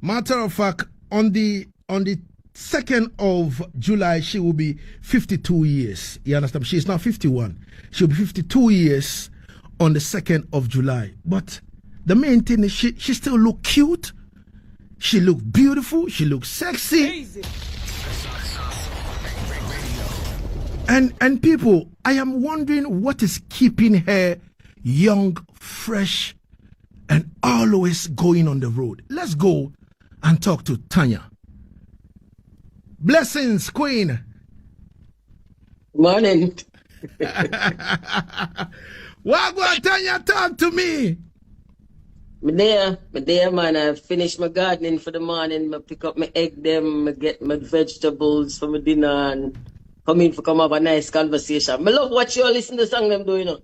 Matter of fact, on the 2nd of July, she will be 52 years. You understand? She's now 51. She'll be 52 years on the 2nd of July. But the main thing is she still look cute. She look beautiful. She looks sexy. And people, I am wondering what is keeping her young, fresh, and always going on the road. Let's go and talk to Tanya. Blessings, Queen. Morning. Wagwan, Tanya, talk to me. Me there, man. I finished my gardening for the morning. I pick up my egg, them, I get my vegetables for my dinner, and come have a nice conversation. I love what you all listen to the song them doing.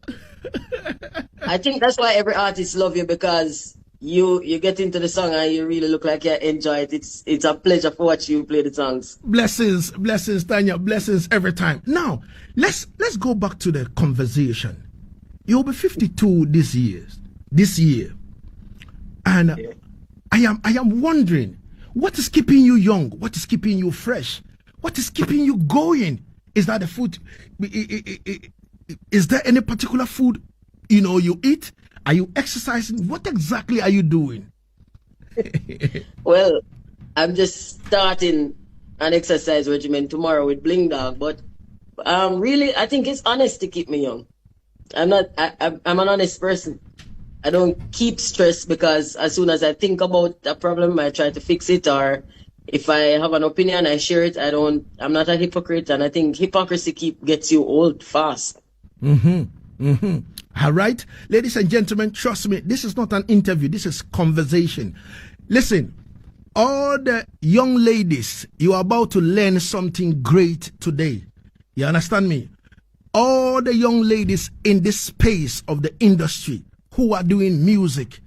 I think that's why every artist love you, because you get into the song and you really look like you enjoy it. It's a pleasure for watch you play the songs. Blessings, Tanya, blessings every time. Now, let's go back to the conversation. You'll be 52 this year. And yeah. I am wondering, what is keeping you young? What is keeping you fresh? What is keeping you going? Is that the food? Is there any particular food you eat? Are you exercising? What exactly are you doing? Well, I'm just starting an exercise regimen tomorrow with Bling Dog, but really, I think it's honest to keep me young. I'm an honest person. I don't keep stress, because as soon as I think about a problem, I try to fix it, or if I have an opinion, I share it. I'm not a hypocrite, and I think hypocrisy gets you old fast. All right, ladies and gentlemen, trust me, this is not an interview, this is conversation. Listen, all the young ladies, you are about to learn something great today. You understand me? All the young ladies in this space of the industry who are doing music,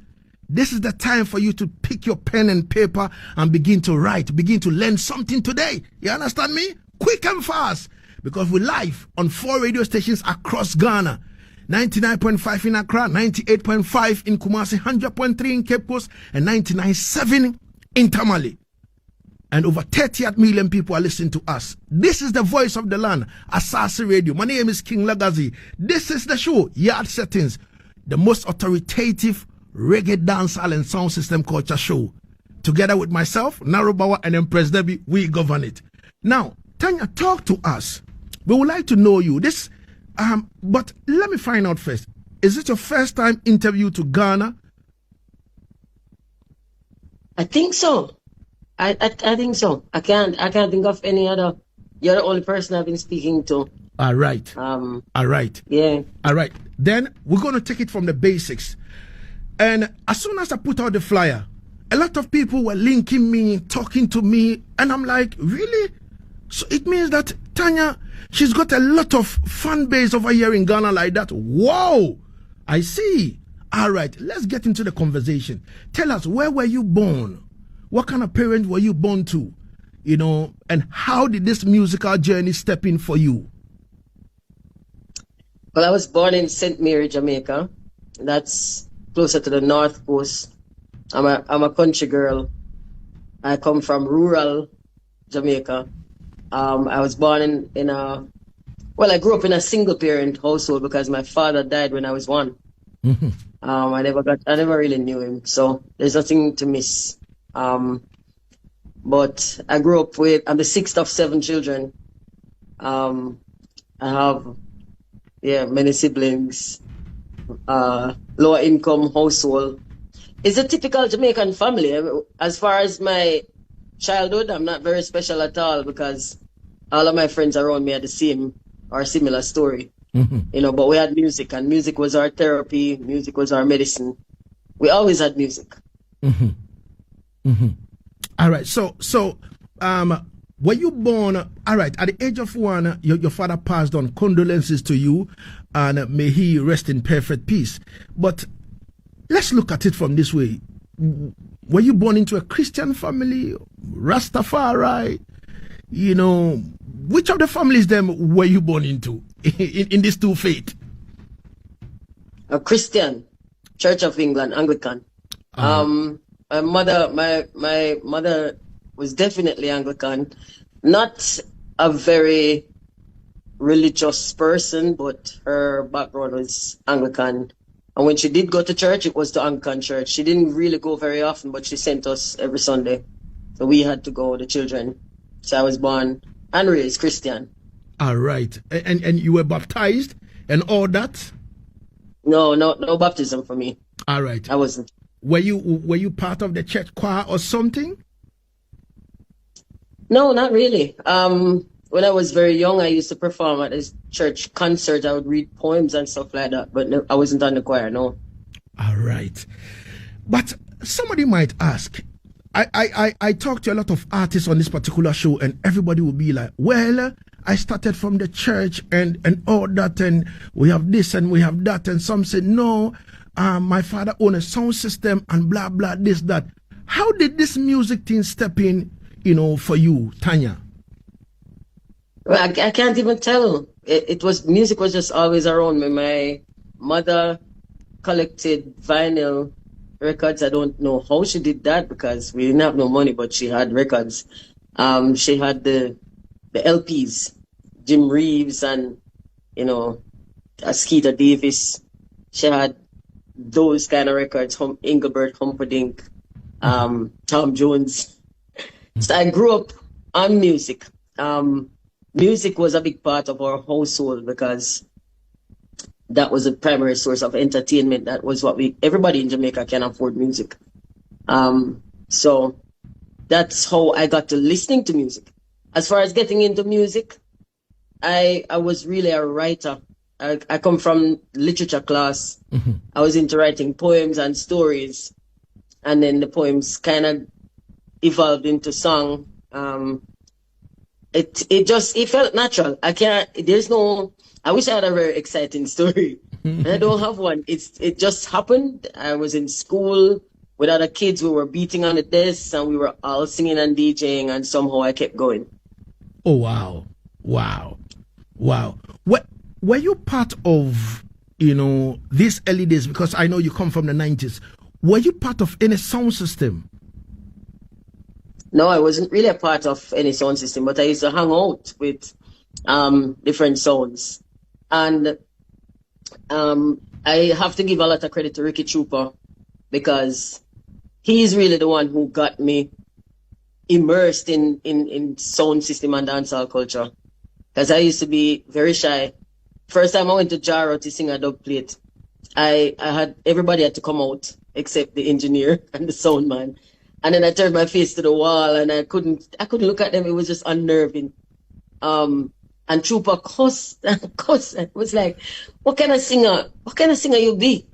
this is the time for you to pick your pen and paper and begin to write, begin to learn something today. You understand me? Quick and fast, because we're live on 4 radio stations across Ghana. 99.5 in Accra, 98.5 in Kumasi, 100.3 in Cape Coast, and 99.7 in Tamale. And over 38 million people are listening to us. This is the voice of the land, Asaase Radio. My name is King Lagazee. This is the show, Yaad Settingz, the most authoritative reggae dancehall and sound system culture show. Together with myself, Narobawa, and Empress Debbie, we govern it. Now, Tanya, talk to us. We would like to know you. But let me find out first. Is it your first time interview to Ghana? I think so. I think so. I can't think of any other. You're the only person I've been speaking to. All right. All right. Yeah. All right. Then we're going to take it from the basics. And as soon as I put out the flyer, a lot of people were linking me, talking to me, and I'm like, really? So it means that Tanya, she's got a lot of fan base over here in Ghana like that. Whoa! I see. All right, let's get into the conversation. Tell us, where were you born? What kind of parent were you born to? And how did this musical journey step in for you? Well, I was born in St. Mary, Jamaica. That's closer to the North Coast. I'm a country girl. I come from rural Jamaica. I was born I grew up in a single parent household because my father died when I was 1. Mm-hmm. I never really knew him, so there's nothing to miss. But I grew up I'm the 6th of 7 children. I have, many siblings, lower income household. It's a typical Jamaican family. As far as my childhood, I'm not very special at all, because all of my friends around me are the same or similar story. Mm-hmm. But we had music, and music was our therapy. Music was our medicine. We always had music. Mm-hmm. Mm-hmm. All right. So, were you born? All right. At the age of 1, your father passed on. Condolences to you, and may he rest in perfect peace. But let's look at it from this way. Were you born into a Christian family, Rastafari? Which of the families then were you born into in these two faiths? A Christian, Church of England, Anglican. My mother was definitely Anglican, not a very religious person, but her background was Anglican. And when she did go to church, it was to Anglican church. She didn't really go very often, but she sent us every Sunday. So we had to go, the children. So I was born and raised Christian. All right. And you were baptized and all that? No baptism for me. All right. I wasn't. Were you part of the church choir or something? No, not really. When I was very young, I used to perform at this church concert. I would read poems and stuff like that, but no, I wasn't on the choir, no. All right. But somebody might ask, I talk to a lot of artists on this particular show, and everybody will be like, well, I started from the church and all that, and we have this and we have that. And some say, no, my father owned a sound system and blah, blah, this, that. How did this music thing step in, for you, Tanya? Well, I can't even tell. Music was just always around me. My mother collected vinyl records. I don't know how she did that because we didn't have no money, but she had records. She had the LPs, Jim Reeves and, Askeeta Davis. She had those kind of records, Engelbert Humperdinck, Tom Jones. So I grew up on music. Music was a big part of our household because that was a primary source of entertainment. That was what everybody in Jamaica can afford music. So that's how I got to listening to music. As far as getting into music, I was really a writer. I come from literature class. Mm-hmm. I was into writing poems and stories. And then the poems kind of evolved into song. It felt natural. I wish I had a very exciting story. And I don't have one. It just happened. I was in school with other kids. We were beating on the desks and we were all singing and DJing, and somehow I kept going. Oh, wow. Were you part of, these early days? Because I know you come from the 90s. Were you part of any sound system? No, I wasn't really a part of any sound system, but I used to hang out with different sounds. And I have to give a lot of credit to Ricky Trooper because he's really the one who got me immersed in sound system and dancehall culture. Because I used to be very shy. First time I went to Jaro to sing a dub plate, everybody had to come out except the engineer and the sound man. And then I turned my face to the wall and I couldn't look at them. It was just unnerving. And Trooper cussed. It was like, what kind of singer you be?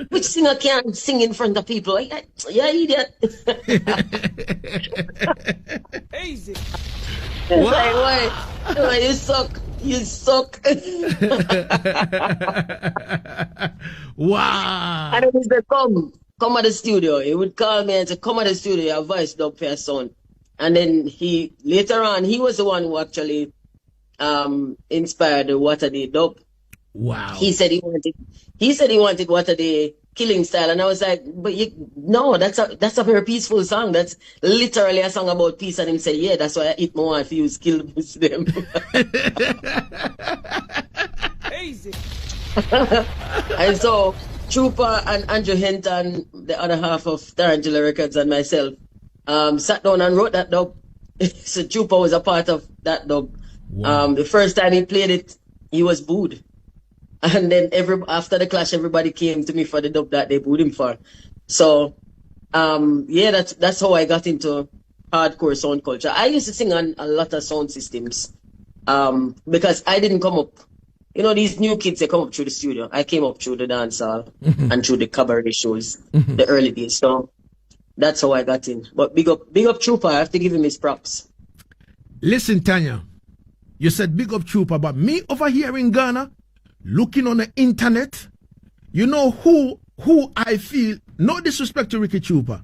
Which singer can't sing in front of people? Yeah, idiot. Easy. It's like, why? You suck. You suck. Wow. And then he said, come at the studio. He would call me and say, come at the studio, your voice dub for your son. And then later on, he was the one who actually inspired the Water Day dub. Wow. He said he wanted Water Day killing style. And I was like, that's a very peaceful song. That's literally a song about peace. And him said, yeah, that's why I eat more if you kill them. Easy. And so Trooper and Andrew Hinton, the other half of Tarantula Records, and myself sat down and wrote that dub. So Trooper was a part of that dub. Wow. The first time he played it, he was booed. And then after the clash, everybody came to me for the dub that they booed him for. So, that's how I got into hardcore sound culture. I used to sing on a lot of sound systems because I didn't come up. These new kids, they come up through the studio. I came up through the dance hall and through the cabaret shows, the early days. So that's how I got in. But big up Trooper. I have to give him his props. Listen, Tanya, you said big up Trooper, but me over here in Ghana, looking on the internet, you know who I feel, no disrespect to Ricky Trooper.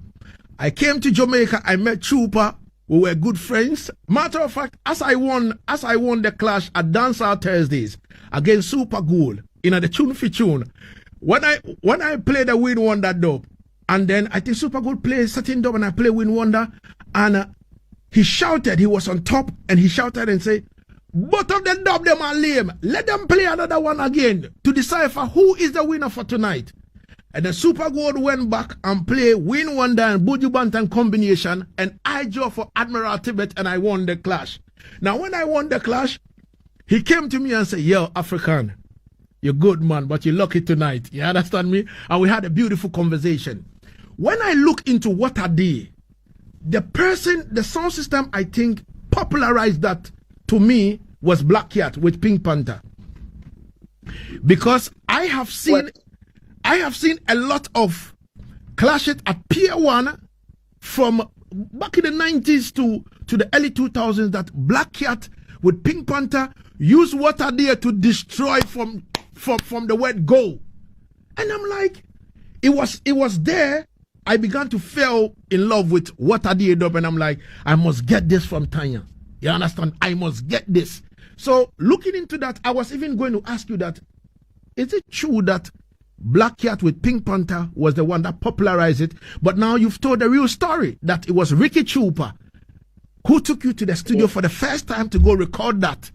I came to Jamaica, I met Trooper, we were good friends. Matter of fact, as I won the clash at Dancehall Thursdays against Super Gold in the tune for tune, when I played the win one that dub, And then I think Super Good plays certain dub and I play Win Wonder. And he shouted, he was on top, and he shouted and said, both of the dub them are lame. Let them play another one again to decipher who is the winner for tonight. And the Super Gold went back and played Win Wonder and Buju Bantan combination, and I drew for Admiral Tibet and I won the clash. Now when I won the clash, he came to me and said, yo, African, you're good man, but you're lucky tonight. You understand me? And we had a beautiful conversation. When I look into what I did, the sound system I think popularized that to me was Black Cat with Pink Panther. Because I have seen a lot of clashes at Pier 1 from back in the 90s to the early 2000s that Black Cat with Pink Panther used what I did to destroy from the word go. And I'm like, it was there. I began to fall in love with what I did up, and I'm like, I must get this from Tanya. You understand? I must get this. So looking into that, I was even going to ask you that, is it true that Black Cat with Pink Panther was the one that popularized it, but now you've told the real story, that it was Ricky Chupa who took you to the studio for the first time to go record that.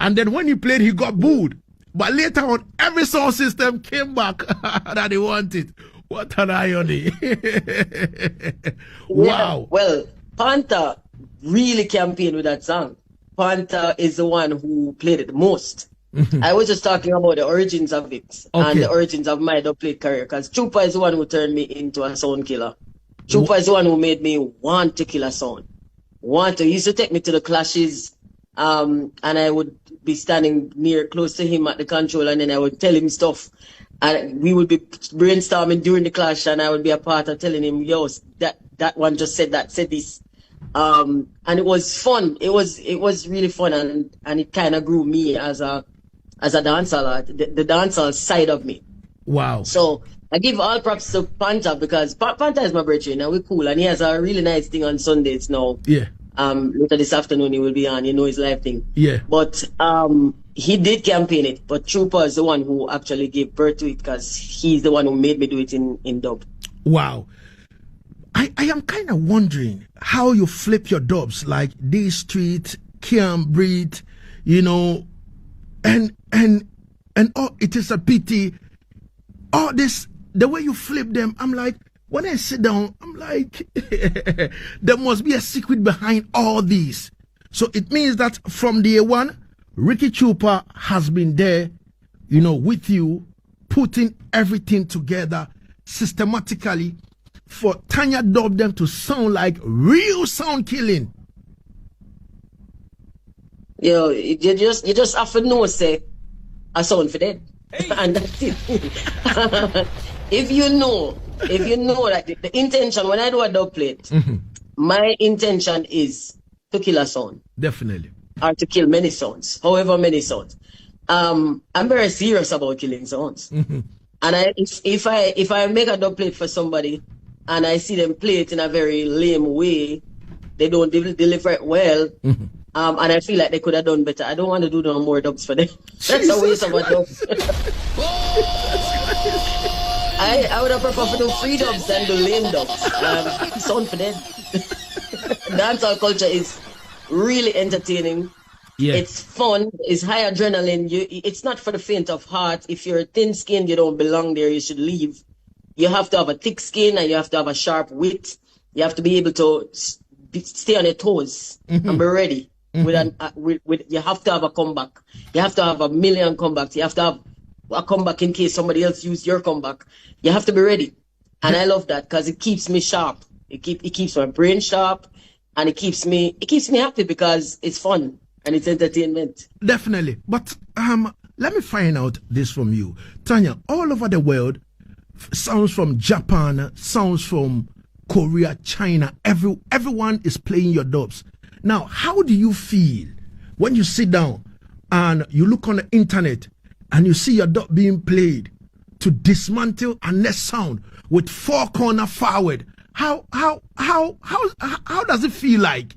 And then when you played, he got booed. But later on, every sound system came back that he wanted. What an irony. Wow. Yeah, well, Panther really campaigned with that song. Panther is the one who played it the most. I was just talking about the origins of it and the origins of my dubplate career, because Chupa is the one who turned me into a sound killer. Chupa is the one who made me want to kill a sound. He used to take me to the clashes, and I would be standing close to him at the control, and then I would tell him stuff. And we would be brainstorming during the clash, and I would be a part of telling him, yo, that one just said this. And it was fun. It was really fun, and it kind of grew me as a dancer, the dancer side of me. Wow. So I give all props to Panther, because Panther is my brother, and we're cool, and he has a really nice thing on Sundays now. Yeah. Later this afternoon he will be on, his live thing. Yeah. But he did campaign it, but Trooper is the one who actually gave birth to it, because he's the one who made me do it in dub. Wow. I am kind of wondering how you flip your dubs, like D Street, Can't Breathe, and oh, it is a pity. All this, the way you flip them, I'm like, when I sit down, I'm like, there must be a secret behind all these. So it means that from day one, Ricky Chupa has been there, with you, putting everything together systematically for Tanya dub them to sound like real sound killing. You just have to know, say, a sound for dead. Hey. And that's it. If you know that the intention, when I do a dub plate, my intention is to kill a sound. Definitely. Or to kill many sounds, however many sounds. I'm very serious about killing sounds. And if I make a dub plate for somebody and I see them play it in a very lame way, they don't deliver it well, and I feel like they could have done better, I don't want to do no more dubs for them. That's a waste of a dub. I would have preferred to do free dubs than do lame dubs. Sound for them. Dancehall culture is really entertaining. Yeah. It's fun. It's high adrenaline. It's not for the faint of heart. If you're thin-skinned, you don't belong there. You should leave. You have to have a thick skin, and you have to have a sharp wit. You have to be able to stay on your toes and be ready. You have to have a comeback. You have to have a million comebacks. You have to have a comeback in case somebody else use your comeback. You have to be ready. And I love that, because it keeps me sharp. It keeps my brain sharp, and it keeps me happy, because it's fun and it's entertainment. Definitely. But let me find out this from you. Tanya, all over the world, sounds from Japan, sounds from Korea, China, everyone is playing your dubs. Now, how do you feel when you sit down and you look on the internet and you see your dub being played to dismantle a next sound with four corner forward? How does it feel like?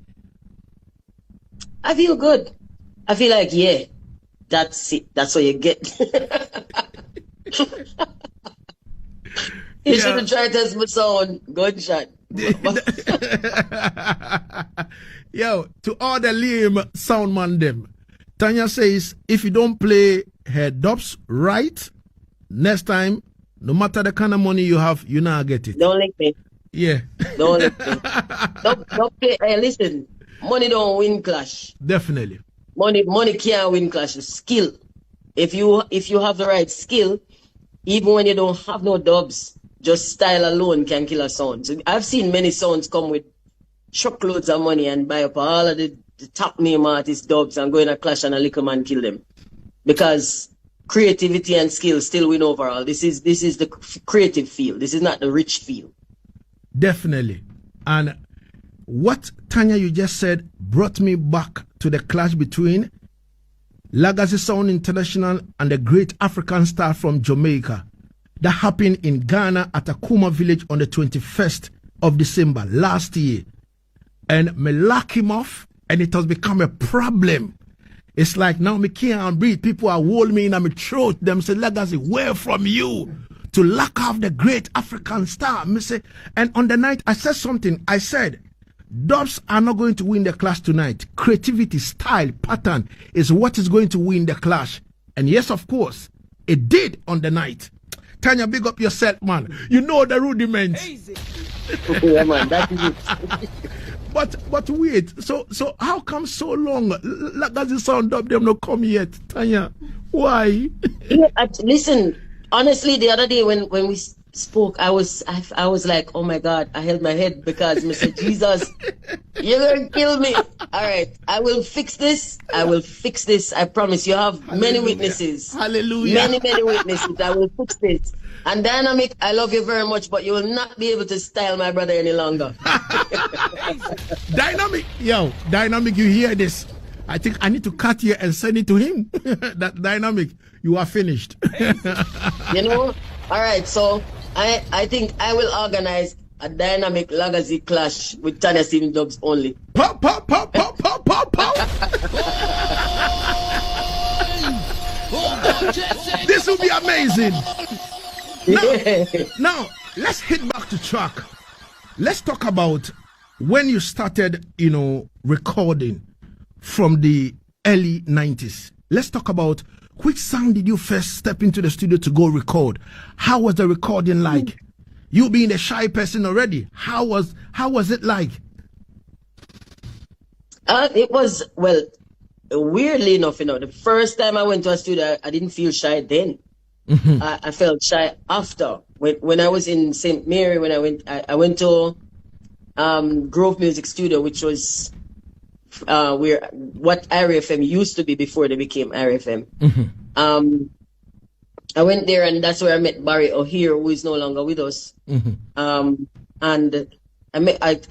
I feel good. I feel like, yeah, that's it. That's what you get. You should have tried to test my sound. Gunshot. Yo, to all the lame sound man them, Tanya says, if you don't play her dubs right, next time, no matter the kind of money you have, you not get it. Don't link me. Yeah. Don't link me. Don't play. Hey, listen, money don't win clash. Definitely. Money can't win clash. Skill. If you have the right skill, even when you don't have no dubs, just style alone can kill a sound. So I've seen many sounds come with truckloads of money and buy up all of the top name artist dubs and go in a clash and a little man kill them. Because creativity and skill still win overall. This is the creative field. This is not the rich field. Definitely. And what Tanya you just said brought me back to the clash between Lagazee Sound International and the great African star from Jamaica that happened in Ghana at Akuma village on the 21st of December last year. And me lock him off and it has become a problem. It's like now me can't breathe. People are holding me in my throat. Them say, Lagazee, where from you to lock off the great African star? Me say, and on the night I said something. I said, dubs are not going to win the clash tonight. Creativity, style, pattern is what is going to win the clash. And yes, of course, it did on the night. Tanya, big up yourself, man. You know the rudiments. Easy. Yeah, man, that is it. But wait, so how come so long? Lagazee Sound dub them not come yet, Tanya? Why? Yeah, listen, honestly, the other day when we spoke, I was like, oh my God, I held my head because I said, Jesus, you're gonna kill me. All right, I will fix this. I promise. You have many witnesses. Hallelujah. Many witnesses. I will fix this. And Dynamic, I love you very much, but you will not be able to style my brother any longer. Dynamic, you hear this? I think I need to cut here and send it to him. That Dynamic, you are finished. You know? All right, so I think I will organize a Dynamic Lagazee clash with Tanya Steven dubs only. Pop. This will be amazing. Now, let's hit back to track. Let's talk about when you started, recording from the early 90s. Let's talk about which song did you first step into the studio to go record? How was the recording like? You being a shy person already, how was it like? It was, well, weirdly enough, the first time I went to a studio, I didn't feel shy then. Mm-hmm. I felt shy after. When I was in St. Mary, when I went to Grove Music Studio, which was what RFM used to be before they became RFM. Mm-hmm. I went there and that's where I met Barry O'Hare, who is no longer with us. Mm-hmm. And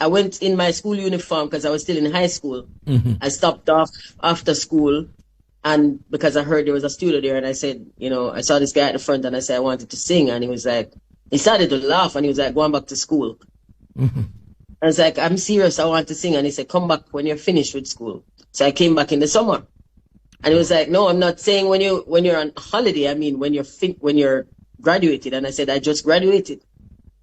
I went in my school uniform because I was still in high school. Mm-hmm. I stopped off after school. And because I heard there was a studio there, and I said, I saw this guy at the front, and I said I wanted to sing, and he was like, he started to laugh, and he was like, going back to school. Mm-hmm. I was like, I'm serious, I want to sing, and he said, come back when you're finished with school. So I came back in the summer, and he was like, no, I'm not saying when you're on holiday. I mean when you're graduated. And I said, I just graduated.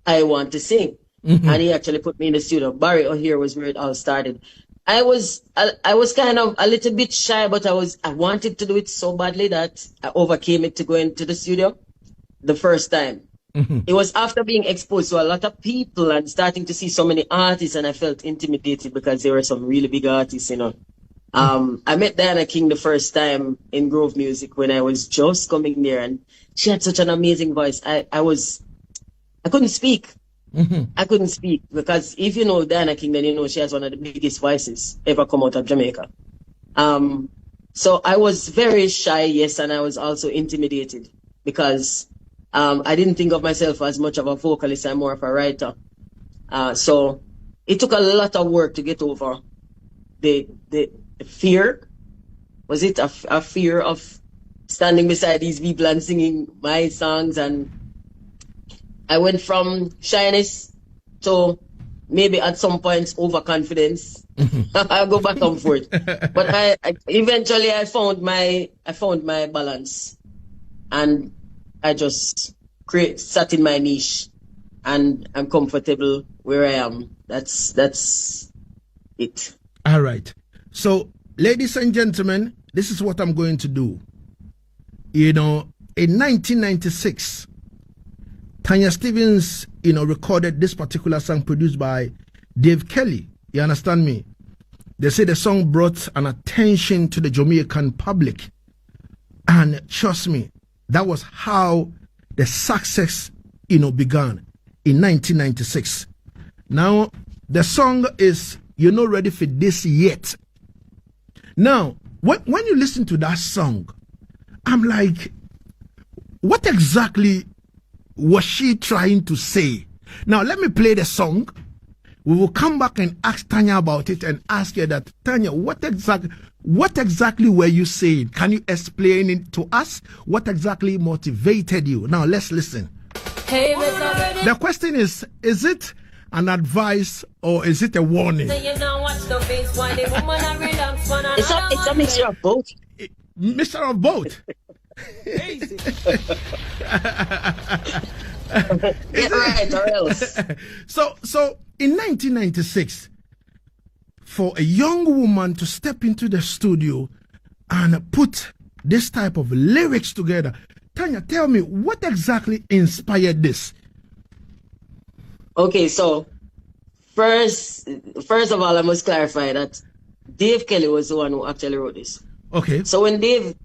I want to sing, mm-hmm. And he actually put me in the studio. Barry O'Hare was where it all started. I was kind of a little bit shy, but I wanted to do it so badly that I overcame it to go into the studio the first time. Mm-hmm. It was after being exposed to a lot of people and starting to see so many artists, and I felt intimidated because there were some really big artists, I met Diana King the first time in Grove Music when I was just coming there, and she had such an amazing voice. I couldn't speak. Mm-hmm. I couldn't speak because if you know Diana King, then she has one of the biggest voices ever come out of Jamaica. So I was very shy, yes, and I was also intimidated because I didn't think of myself as much of a vocalist. I'm more of a writer. So it took a lot of work to get over the fear. Was it a fear of standing beside these people and singing my songs? And I went from shyness to maybe at some points overconfidence. I'll go back and forth. But I eventually found my balance, and I just sat in my niche and I'm comfortable where I am. That's it. All right. So, ladies and gentlemen, this is what I'm going to do. You know, in 1996, Tanya Stevens, recorded this particular song produced by Dave Kelly. You understand me? They say the song brought an attention to the Jamaican public. And trust me, that was how the success, began in 1996. Now, the song is You're Not Ready for This Yet. Now, when you listen to that song, I'm like, what exactly was she trying to say? Now, let me play the song. We will come back and ask Tanya about it and ask her that, Tanya, what exactly were you saying? Can you explain it to us? What exactly motivated you? Now, let's listen. Hey, the question is it an advice or is it a warning? It's a mixture of both. Mixture of both. Easy. Get right or else. So in 1996, for a young woman to step into the studio and put this type of lyrics together, Tanya, tell me, what exactly inspired this? Okay, so first of all, I must clarify that Dave Kelly was the one who actually wrote this. Okay. So when Dave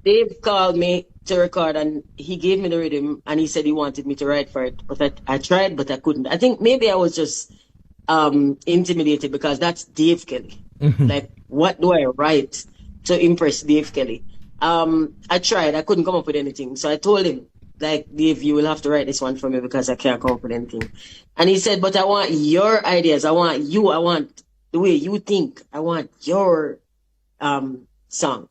called me to record and he gave me the rhythm and he said he wanted me to write for it, but I tried, but I couldn't. I think maybe I was just intimidated because that's Dave Kelly. Mm-hmm. Like, what do I write to impress Dave Kelly? I tried, I couldn't come up with anything. So I told him, like, Dave, you will have to write this one for me because I can't come up with anything. And he said, but I want your ideas. I want the way you think. I want your song.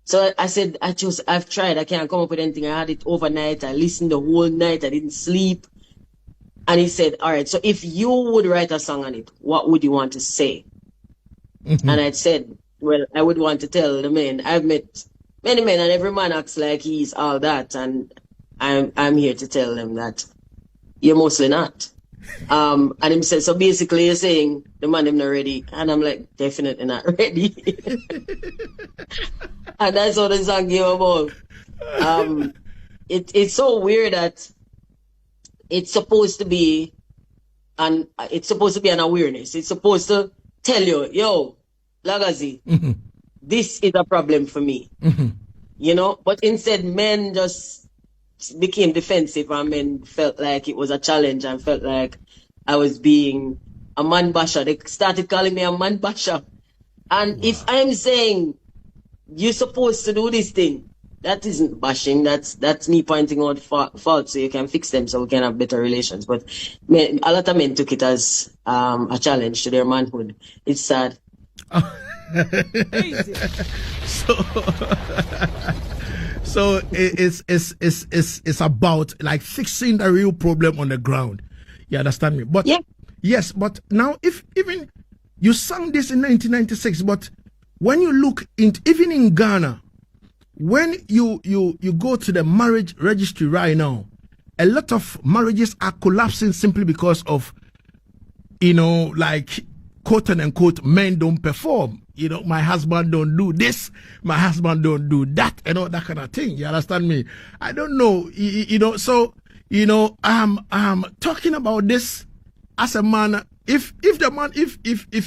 So I said, I've tried. I can't come up with anything. I had it overnight. I listened the whole night. I didn't sleep. And he said, all right, so if you would write a song on it, what would you want to say? Mm-hmm. And I said, well, I would want to tell the men. I've met many men and every man acts like he's all that. And I'm here to tell them that you're mostly not. And him said, so basically you're saying the man them not ready. And I'm like, definitely not ready. And that's what the song came about. It's so weird that it's supposed to be an awareness. It's supposed to tell you, yo, Lagazee, mm-hmm. this is a problem for me. Mm-hmm. But instead men just became defensive and men felt like it was a challenge and felt like I was being a man basher. They started calling me a man basher. And wow. If I'm saying you're supposed to do this thing, that isn't bashing. That's me pointing out faults so you can fix them so we can have better relations. But a lot of men took it as a challenge to their manhood. It's sad. Easy. So it's about like fixing the real problem on the ground. You understand me? But yeah. Yes, but now if even you sang this in 1996, but when you look even in Ghana, when you go to the marriage registry right now, a lot of marriages are collapsing simply because of, like, quote unquote, men don't perform. My husband don't do this, my husband don't do that, and all that kind of thing. You understand me? I don't know, so, I'm talking about this as a man. If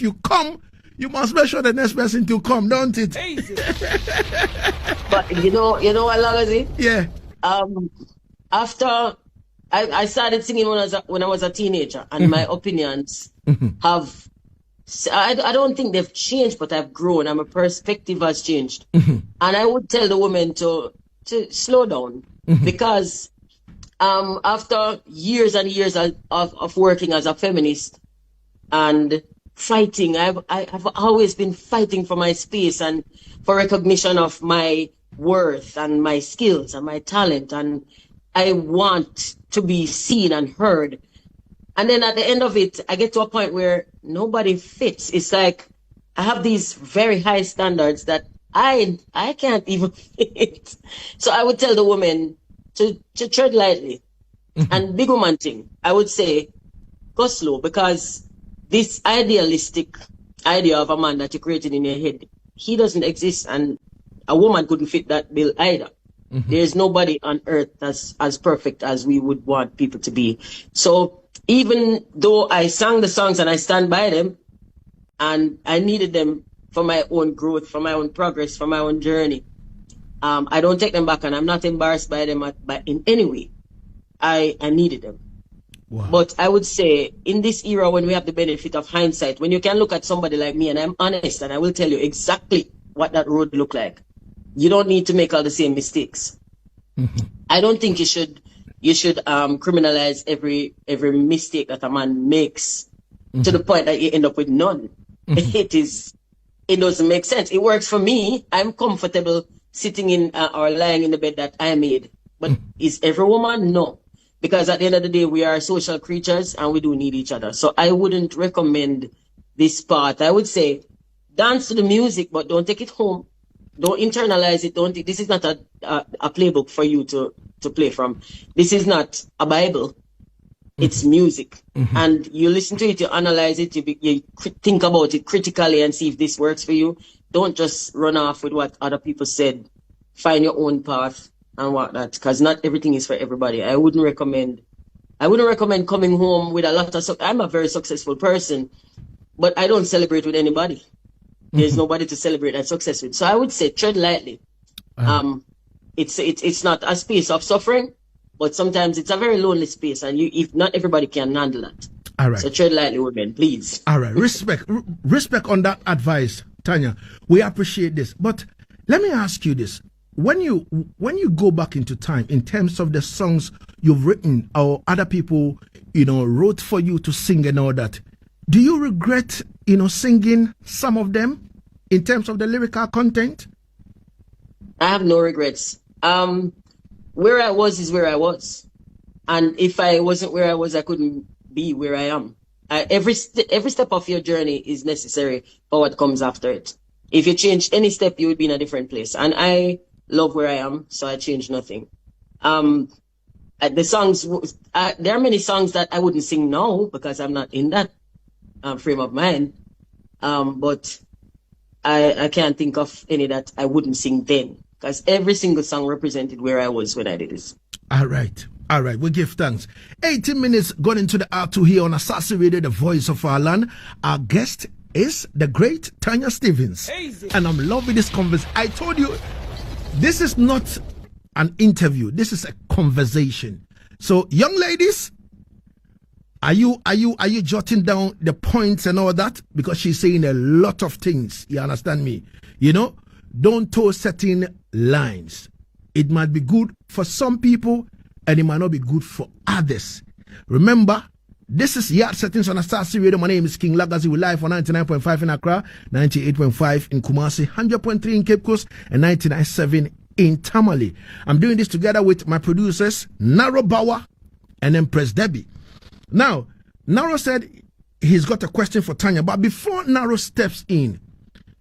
you come, you must make sure the next person to come, don't it? Easy. But you know what, Lagazee? Yeah. After I started singing when I was a teenager, and my opinions have. I don't think they've changed, but I've grown and my perspective has changed. And I would tell the women to slow down because after years and years of working as a feminist and fighting, I've always been fighting for my space and for recognition of my worth and my skills and my talent, and I want to be seen and heard. And then at the end of it, I get to a point where nobody fits. It's like I have these very high standards that I can't even fit. So I would tell the women to tread lightly. And big woman thing, I would say, go slow, because this idealistic idea of a man that you created in your head, he doesn't exist, and a woman couldn't fit that bill either. There's nobody on earth that's as perfect as we would want people to be. So even though I sang the songs and I stand by them, and I needed them for my own growth, for my own progress, for my own journey, I don't take them back, and I'm not embarrassed by them in any way. I needed them. Wow. But I would say in this era, when we have the benefit of hindsight, when you can look at somebody like me, and I'm honest, and I will tell you exactly what that road looked like, you don't need to make all the same mistakes. I don't think you should criminalize every mistake that a man makes to the point that you end up with none. It doesn't make sense. It works for me. I'm comfortable sitting in or lying in the bed that I made. But is every woman? No. Because at the end of the day, we are social creatures and we do need each other. So I wouldn't recommend this part. I would say dance to the music, but don't take it home. Don't internalize it. This is not a playbook for you to play from. This is not a Bible. It's music. And you listen to it, you analyze it, you think about it critically and see if this works for you. Don't just run off with what other people said. Find your own path and whatnot, because not everything is for everybody. I wouldn't recommend coming home with a lot of I'm a very successful person, but I don't celebrate with anybody. There's nobody to celebrate that success with. So I would say tread lightly. It's not a space of suffering, but sometimes it's a very lonely space, and if not everybody can handle that. All right. So tread lightly, women, please. All right. Respect on that advice, Tanya. We appreciate this. But let me ask you this. When you go back into time, in terms of the songs you've written or other people, wrote for you to sing and all that, do you regret, singing some of them in terms of the lyrical content? I have no regrets. Where I was is where I was. And if I wasn't where I was, I couldn't be where I am. Every step of your journey is necessary for what comes after it. If you change any step, you would be in a different place. And I love where I am, so I changed nothing. The songs, there are many songs that I wouldn't sing now because I'm not in that frame of mind. But I can't think of any that I wouldn't sing then, because every single song represented where I was when I did this. All right. We give thanks. 18 minutes gone into the R2 here on Asaase Radio, the voice of our land. Our guest is the great Tanya Settingz. And I'm loving this conversation. I told you, this is not an interview. This is a conversation. So, young ladies, are you jotting down the points and all that? Because she's saying a lot of things. You understand me? Don't toe certain lines. It might be good for some people and it might not be good for others. Remember, this is Yaad Settingz on Asaase Radio. My name is King Lagazee. We're live on 99.5 in Accra, 98.5 in Kumasi, 100.3 in Cape Coast, and 99.7 in Tamale. I'm doing this together with my producers, Naro Bauer and Empress Debbie. Now, Naro said he's got a question for Tanya, but before Naro steps in,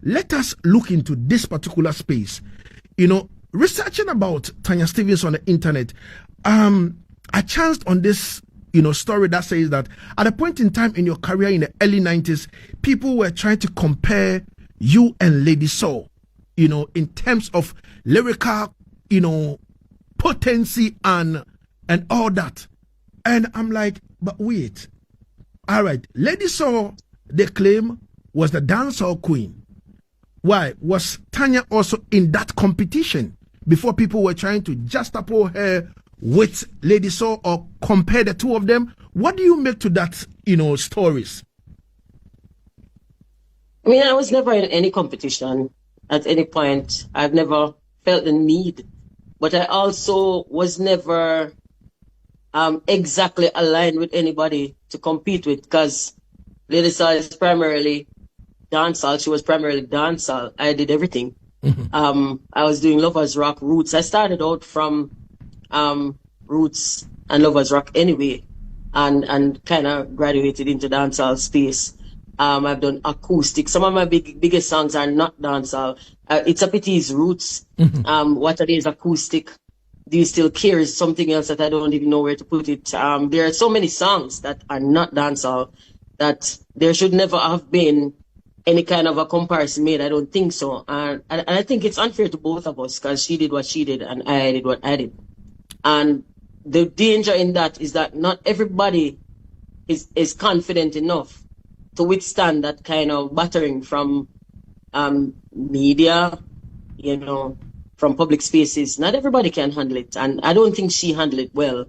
let us look into this particular space. Researching about Tanya Settingz on the internet, I chanced on this story that says that at a point in time in your career in the early 90s, people were trying to compare you and Lady Soul, in terms of lyrical, potency and all that. And I'm like, but wait. All right, Lady Soul, they claim, was the dancehall queen. Why? Was Tanya also in that competition before people were trying to juxtapose her with Lady Soul or compare the two of them? What do you make to that, stories? I mean, I was never in any competition at any point. I've never felt the need, but I also was never exactly aligned with anybody to compete with, because Lady Soul is primarily dancehall. She was primarily dancehall. I did everything. I was doing Lovers Rock, Roots. I started out from Roots and Lovers Rock anyway, and kind of graduated into dancehall space. I've done acoustic. Some of my biggest songs are not dancehall. It's a Pity's Roots. What Are They is acoustic. Do You Still Care is something else that I don't even know where to put it. There are so many songs that are not dancehall that there should never have been any kind of a comparison made. I don't think so. And I think it's unfair to both of us because she did what she did and I did what I did. And the danger in that is that not everybody is confident enough to withstand that kind of battering from media, you know, from public spaces. Not everybody can handle it. And I don't think she handled it well.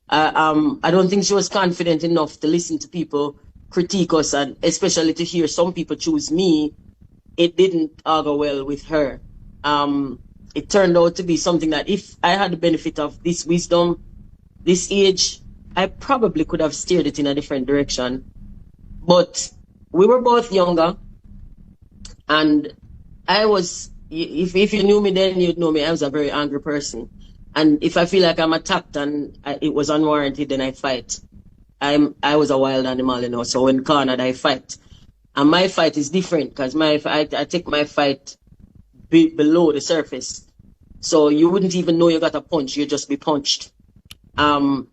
I don't think she was confident enough to listen to people critique us, and especially to hear some people choose me. It didn't go well with her. It turned out to be something that if I had the benefit of this wisdom, this age, I probably could have steered it in a different direction. But we were both younger, and I was, if you knew me then, you'd know me, I was a very angry person. And if I feel like I'm attacked and it was unwarranted, then I fight. I was a wild animal, you know, so when cornered, I fight. And my fight is different because I take my fight below the surface. So you wouldn't even know you got a punch, you'd just be punched. And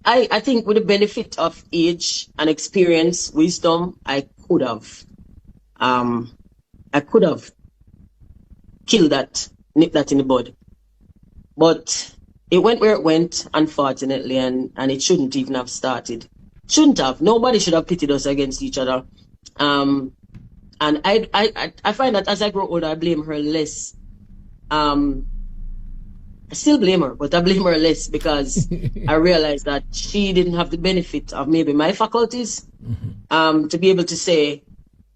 I think with the benefit of age and experience, wisdom, I could have killed that, nipped that in the bud. But it went where it went, unfortunately, and it shouldn't even have started. Shouldn't have. Nobody should have pitted us against each other. And I find that as I grow older, I blame her less. I still blame her, but I blame her less because I realized that she didn't have the benefit of maybe my faculties to be able to say,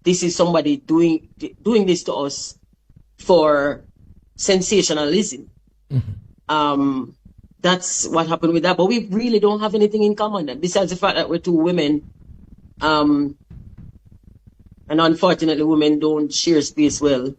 this is somebody doing this to us for sensationalism. That's what happened with that. But we really don't have anything in common. Besides the fact that we're two women, and unfortunately women don't share space well.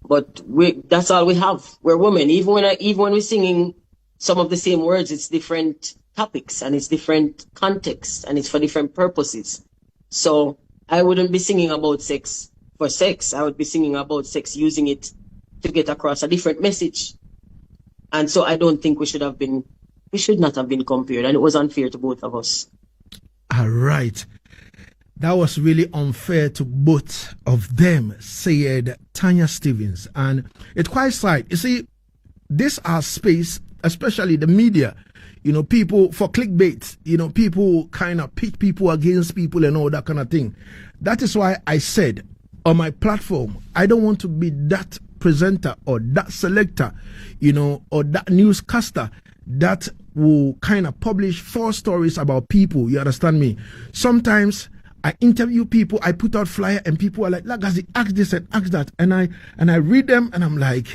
But that's all we have. We're women. Even when we're singing some of the same words, it's different topics and it's different context and it's for different purposes. So I wouldn't be singing about sex for sex. I would be singing about sex, using it to get across a different message. And so I don't think we should not have been compared, and it was unfair to both of us. All right. That was really unfair to both of them, said Tanya Settingz. And it's quite sad. You see, this our space, especially the media, you know, people for clickbait, you know, people kind of pit people against people and all that kind of thing. That is why I said on my platform, I don't want to be that presenter or that selector, you know, or that newscaster that will kind of publish false stories about people. You understand me? Sometimes I interview people, I put out flyer, and people are like, Lagazee, ask this and ask that, and I read them, and I'm like,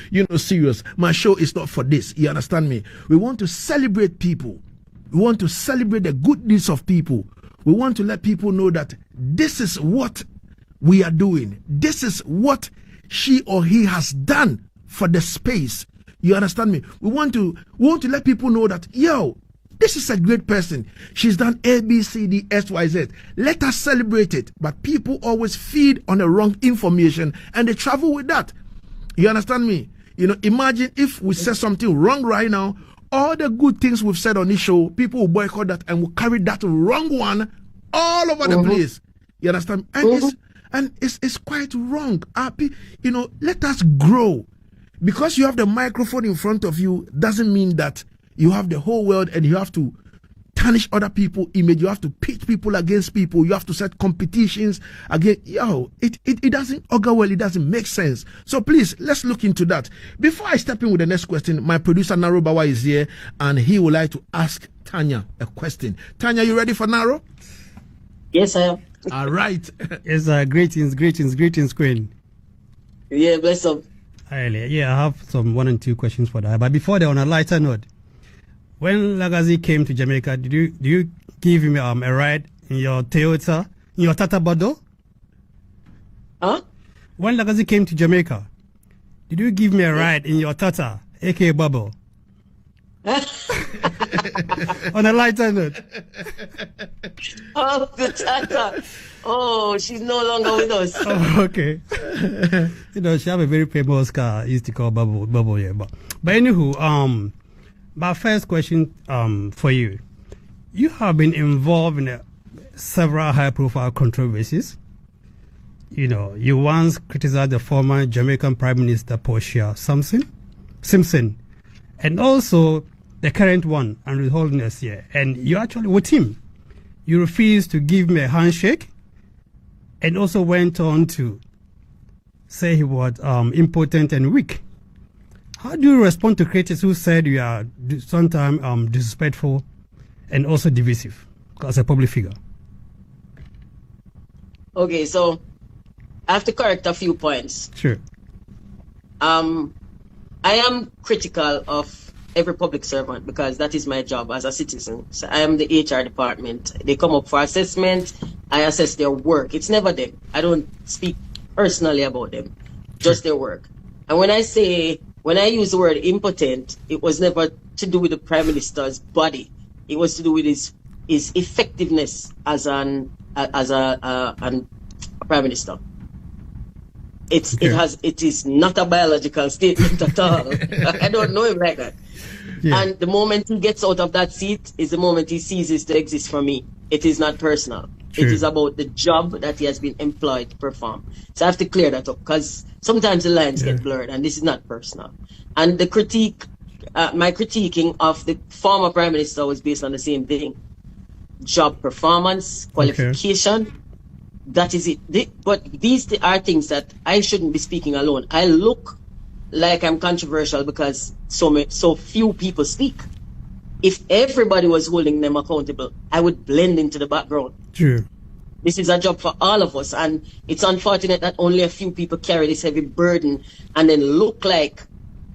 you know, serious. My show is not for this. You understand me? We want to celebrate people. We want to celebrate the good deeds of people. We want to let people know that this is what we are doing. This is what she or he has done for the space. You understand me? We want to let people know that, yo, this is a great person. She's done A, B, C, D, S, Y, Z. Let us celebrate it. But people always feed on the wrong information and they travel with that. You understand me? You know, imagine if we say something wrong right now, all the good things we've said on this show, people will boycott that and will carry that wrong one all over the place. You understand? And it's quite wrong. You know, let us grow. Because you have the microphone in front of you doesn't mean that you have the whole world and you have to tarnish other people's image. You have to pit people against people. You have to set competitions against. It doesn't augur well. It doesn't make sense. So please, let's look into that. Before I step in with the next question, my producer Naro Bawa is here and he would like to ask Tanya a question. Tanya, you ready for Naro? Yes, I am. All right. Yes, greetings, Queen. Yeah, bless up. Yeah, I have some 1 and 2 questions for that. But before that, on a lighter note, when Lagazee came to Jamaica, do you give him a ride in your Toyota, in your Tata Bado? Huh? When Lagazee came to Jamaica, did you give me a ride in your Tata, aka Bubble? On a lighter note. Oh, the Tata. Oh, she's no longer with us. Oh, okay. She have a very famous car, used to call Bubble, yeah. But anywho, my first question for you. You have been involved in several high-profile controversies. You once criticized the former Jamaican Prime Minister Portia Simpson, and also the current one, Andrew Holness here. And you actually, with him, you refused to give me a handshake, and also went on to say he was impotent and weak. How do you respond to critics who said you are sometimes disrespectful and also divisive as a public figure? Okay, so I have to correct a few points. Sure. I am critical of every public servant because that is my job as a citizen. So I am the HR department. They come up for assessment. I assess their work. It's never them. I don't speak personally about them, just their work. And when I use the word impotent, it was never to do with the Prime Minister's body. It was to do with his effectiveness as a Prime Minister. It is not a biological statement at all. I don't know him like that. Yeah. And the moment he gets out of that seat is the moment he ceases to exist for me. It is not personal. True. It is about the job that he has been employed to perform. So I have to clear that up because sometimes the lines get blurred and this is not personal. And the critique, my critiquing of the former Prime Minister was based on the same thing. Job performance, qualification. That is it. But these are things that I shouldn't be speaking alone. I look like I'm controversial because so few people speak. If everybody was holding them accountable, I would blend into the background. True. This is a job for all of us, and it's unfortunate that only a few people carry this heavy burden and then look like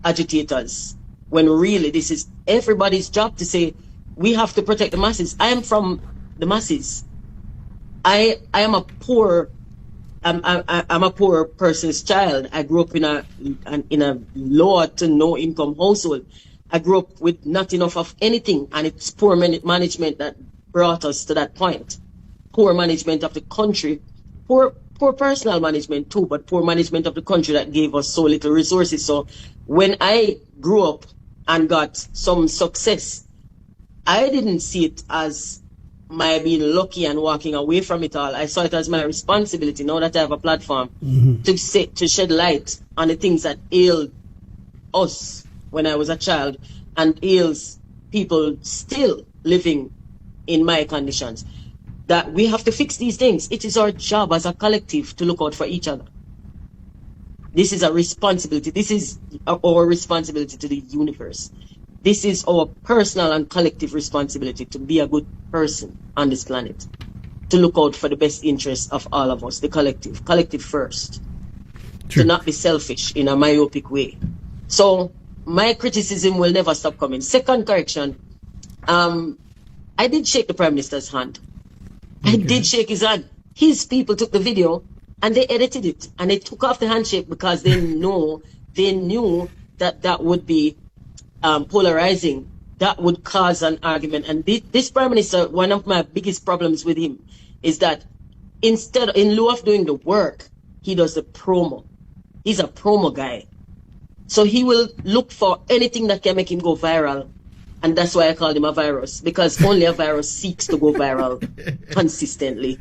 agitators, when really this is everybody's job to say, we have to protect the masses. I am from the masses. I am a poor I'm a poor person's child. I grew up in a low to no income household. I grew up with not enough of anything, and it's poor management that brought us to that point. Poor management of the country, poor personal management too, but poor management of the country that gave us so little resources. So when I grew up and got some success, I didn't see it as my being lucky and walking away from it all. I saw it as my responsibility, now that I have a platform, to shed light on the things that ailed us when I was a child and ails people still living in my conditions. That we have to fix these things. It is our job as a collective to look out for each other. This is a responsibility. This is our responsibility to the universe. This is our personal and collective responsibility to be a good person on this planet, to look out for the best interests of all of us, the collective first. True. To not be selfish in a myopic way. So my criticism will never stop coming. Second correction, I did shake the Prime Minister's hand. I did shake his hand. His people took the video and they edited it and they took off the handshake because they knew that would be polarizing. That would cause an argument. And this Prime Minister, one of my biggest problems with him is that in lieu of doing the work, he does the promo. He's a promo guy. So he will look for anything that can make him go viral. And that's why I called him a virus, because only a virus seeks to go viral consistently.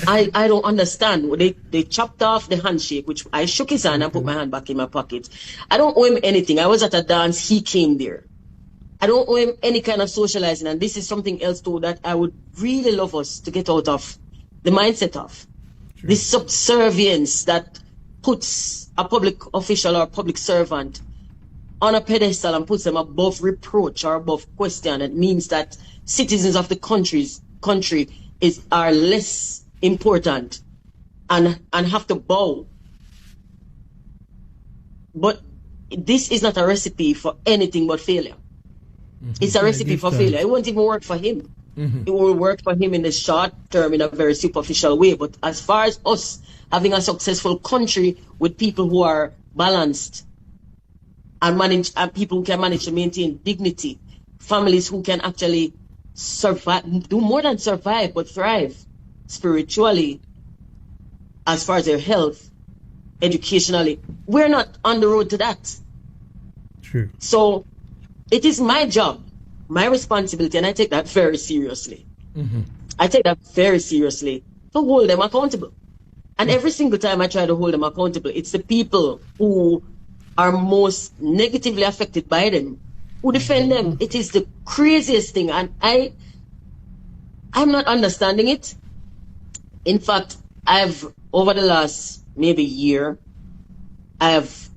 I don't understand. They chopped off the handshake, which I shook his hand and put my hand back in my pocket. I don't owe him anything. I was at a dance. He came there. I don't owe him any kind of socializing. And this is something else too that I would really love us to get out of the mindset of. Sure. This subservience that puts a public official or public servant on a pedestal and puts them above reproach or above question. It means that citizens of the country are less important and have to bow. But this is not a recipe for anything but failure. It's a recipe for failure. It won't even work for him. It will work for him in the short term in a very superficial way. But as far as us having a successful country with people who are balanced and people who can manage to maintain dignity, families who can actually survive, do more than survive, but thrive spiritually as far as their health, educationally. We're not on the road to that. True. So it is my job, my responsibility, and I take that very seriously. I take that very seriously to hold them accountable. And every single time I try to hold them accountable, it's the people who are most negatively affected by them who defend them. It is the craziest thing, and I'm not understanding it. In fact, over the last maybe year, I have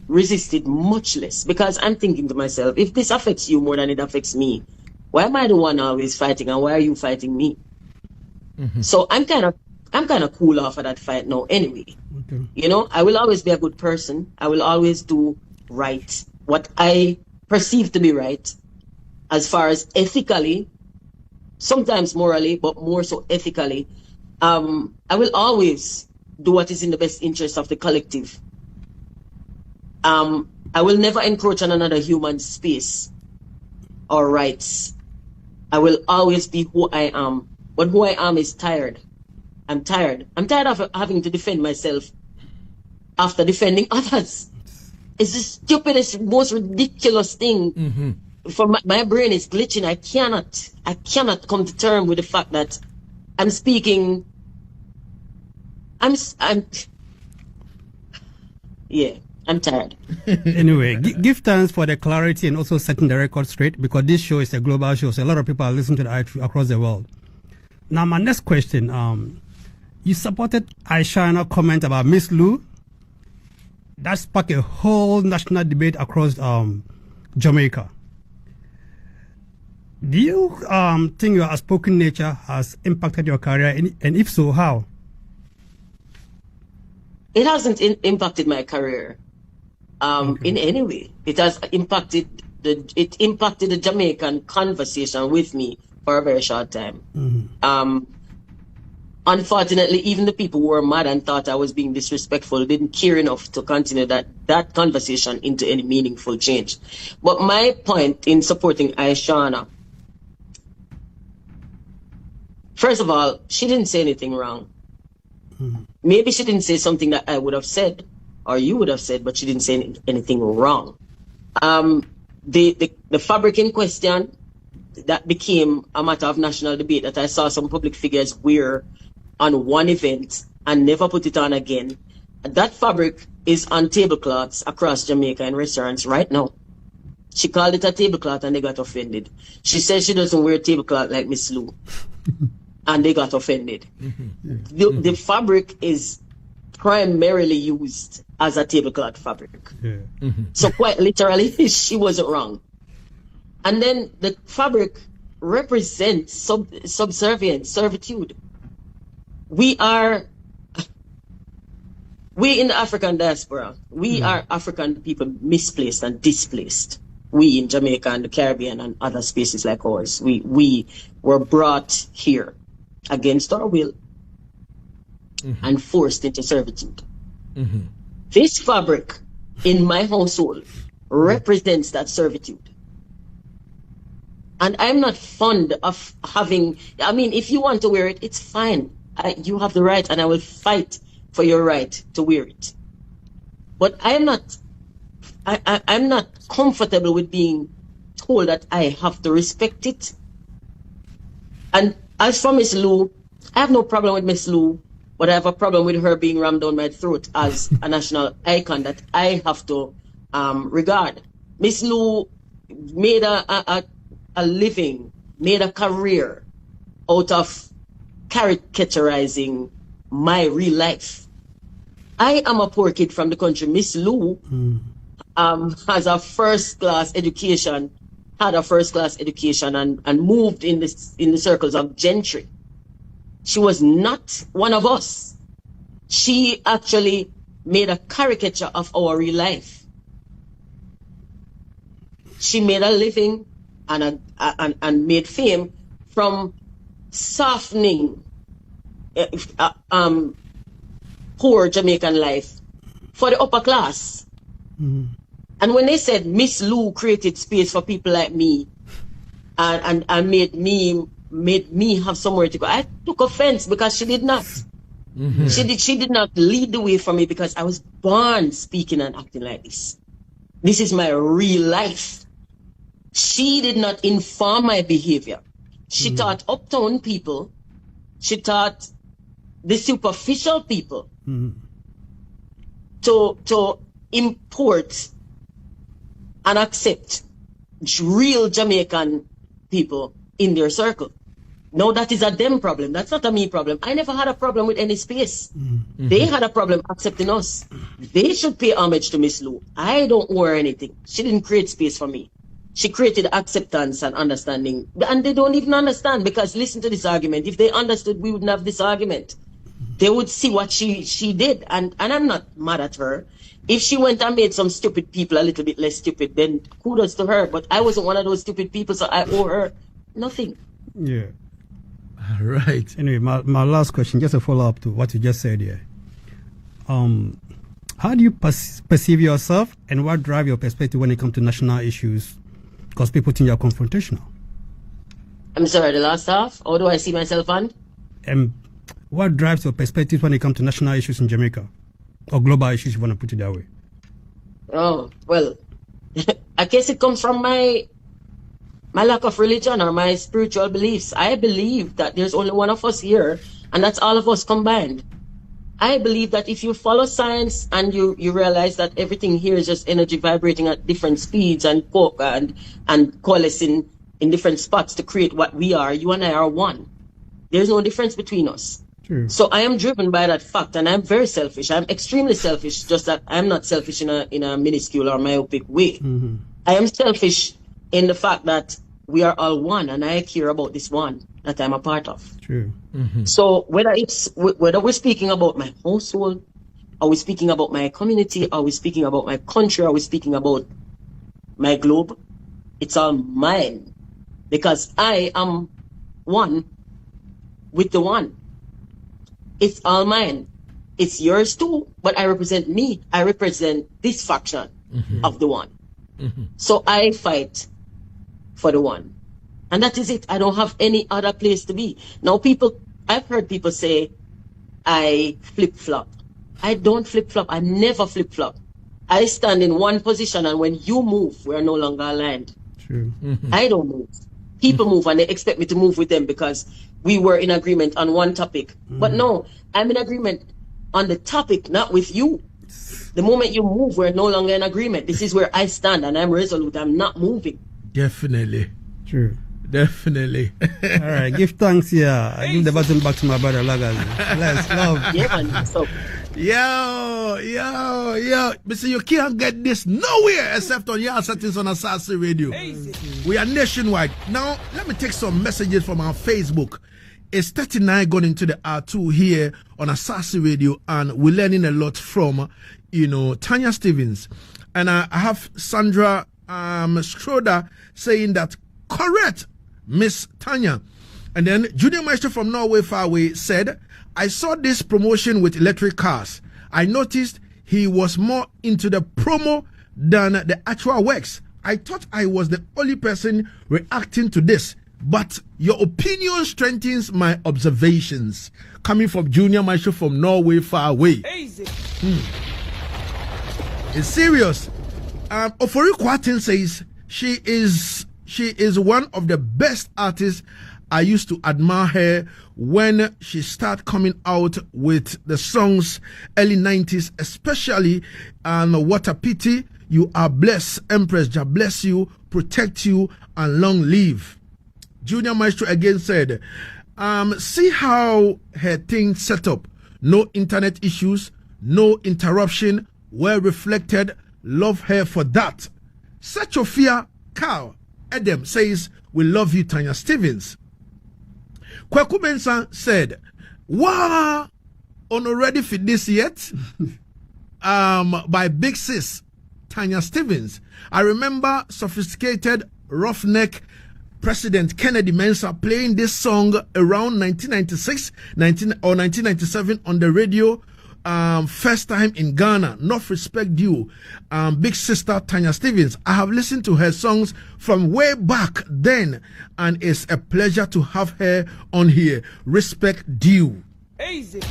resisted much less, because I'm thinking to myself, if this affects you more than it affects me, why am I the one always fighting, and why are you fighting me? So I'm kind of cool off of that fight now anyway. Okay. You know, I will always be a good person. I will always do right, what I perceive to be right, as far as ethically, sometimes morally, but more so ethically. I will always do what is in the best interest of the collective. I will never encroach on another human's space or rights. I will always be who I am. But who I am is tired. I'm tired. I'm tired of having to defend myself after defending others. It's the stupidest, most ridiculous thing. For my brain is glitching. I cannot come to terms with the fact that I'm speaking. I'm tired. Anyway, give thanks for the clarity and also setting the record straight, because this show is a global show, so a lot of people are listening to the across the world. Now, my next question, you supported Aishana's comment about Miss Lou. That sparked a whole national debate across Jamaica. Do you think your outspoken nature has impacted your career, and if so, how? It hasn't impacted my career in any way. It has impacted the Jamaican conversation with me for a very short time. Unfortunately, even the people who were mad and thought I was being disrespectful didn't care enough to continue that conversation into any meaningful change. But my point in supporting Aishana, first of all, she didn't say anything wrong. Maybe she didn't say something that I would have said or you would have said, but she didn't say anything wrong. The fabric in question, that became a matter of national debate, that I saw some public figures wear on one event and never put it on again. That fabric is on tablecloths across Jamaica in restaurants right now. She called it a tablecloth and they got offended. She says she doesn't wear tablecloth like Miss Lou. And they got offended. The fabric is primarily used as a tablecloth fabric. So quite literally, she wasn't wrong. And then the fabric represents subservience, servitude. We in the African diaspora, we are African people misplaced and displaced. We in Jamaica and the Caribbean and other spaces like ours, we were brought here against our will and forced into servitude. This fabric in my household represents that servitude. And I'm not fond of having, if you want to wear it, it's fine. You have the right, and I will fight for your right to wear it. But I'm not comfortable with being told that I have to respect it. And as for Miss Lou, I have no problem with Miss Lou, but I have a problem with her being rammed down my throat as a national icon that I have to regard. Miss Lou made a living, made a career out of caricaturizing my real life. I am a poor kid from the country. Miss Lou has a first-class education, had a first-class education and moved in the circles of gentry. She was not one of us. She actually made a caricature of our real life. She made a living and made fame from softening poor Jamaican life for the upper class. And when they said Miss Lou created space for people like me and made me have somewhere to go, I took offense because she did not. She did not lead the way for me because I was born speaking and acting like this. This is my real life. She did not inform my behavior. She taught uptown people. She taught the superficial people to import and accept real Jamaican people in their circle. No, that is a them problem. That's not a me problem. I never had a problem with any space. They had a problem accepting us. They should pay homage to Miss Lou. I don't owe her anything. She didn't create space for me. She created acceptance and understanding. And they don't even understand because listen to this argument. If they understood, we wouldn't have this argument. They would see what she did. And I'm not mad at her. If she went and made some stupid people a little bit less stupid, then kudos to her. But I wasn't one of those stupid people, so I owe her nothing. Yeah. Right. Anyway, my last question, just a follow-up to what you just said here. How do you perceive yourself and what drive your perspective when it comes to national issues? Because people think you're confrontational. I'm sorry, the last half? How do I see myself on? What drives your perspective when it comes to national issues in Jamaica? Or global issues, if you want to put it that way? Oh, well, I guess it comes from my lack of religion or my spiritual beliefs. I believe that there's only one of us here, and that's all of us combined. I believe that if you follow science and you realize that everything here is just energy vibrating at different speeds and coalescing in different spots to create what we are, you and I are one. There's no difference between us. True. So I am driven by that fact, and I'm very selfish. I'm extremely selfish, just that I'm not selfish in a minuscule or myopic way. I am selfish in the fact that we are all one, and I care about this one that I'm a part of. True. So whether we're speaking about my household, are we speaking about my community, are we speaking about my country, are we speaking about my globe, it's all mine, because I am one with the one. It's all mine. It's yours too, but I represent me. I represent this faction of the one. So I fight for the one. And that is it. I don't have any other place to be. Now I've heard people say, I flip-flop. I don't flip-flop. I never flip-flop. I stand in one position, and when you move, we're no longer aligned. True. I don't move. People move, and they expect me to move with them because we were in agreement on one topic. But no, I'm in agreement on the topic, not with you. The moment you move, we're no longer in agreement. This is where I stand, and I'm resolute. I'm not moving. Definitely. True. Definitely. All right, give thanks here. I give the button back to my brother Lagazee. Bless, love. Yeah, man. So, Yo. Mister, you can't get this nowhere except on Yaad Settingz on Asaase Radio. We are nationwide. Now, let me take some messages from our Facebook. It's 39 going into the R2 here on Asaase Radio, and we're learning a lot from, Tanya Stevens. And I have Sandra Schroeder saying that, correct, Miss Tanya. And then Junior Maestro from Norway Far Away said, I saw this promotion with electric cars. I noticed he was more into the promo than the actual works. I thought I was the only person reacting to this, but your opinion strengthens my observations. Coming from Junior Maestro from Norway Far Away. Easy. It's serious. Ofori Kwatin says she is one of the best artists. I used to admire her when she started coming out with the songs early 90s, especially What a Pity, You Are Blessed, Empress, Jah bless you, protect you, and long live. Junior Maestro again said, see how her thing set up. No internet issues, no interruption, well reflected. Love her for that. Sechofia Carl Adam says, we love you, Tanya Stevens. Kwaku Benson said, wow, on already for this yet? By Big Sis, Tanya Stevens. I remember sophisticated roughneck President Kennedy Mensah playing this song around 1996, 1997 on the radio. First time in Ghana. Enough respect due. Big sister Tanya Stevens. I have listened to her songs from way back then, and it's a pleasure to have her on here. Respect due. Easy.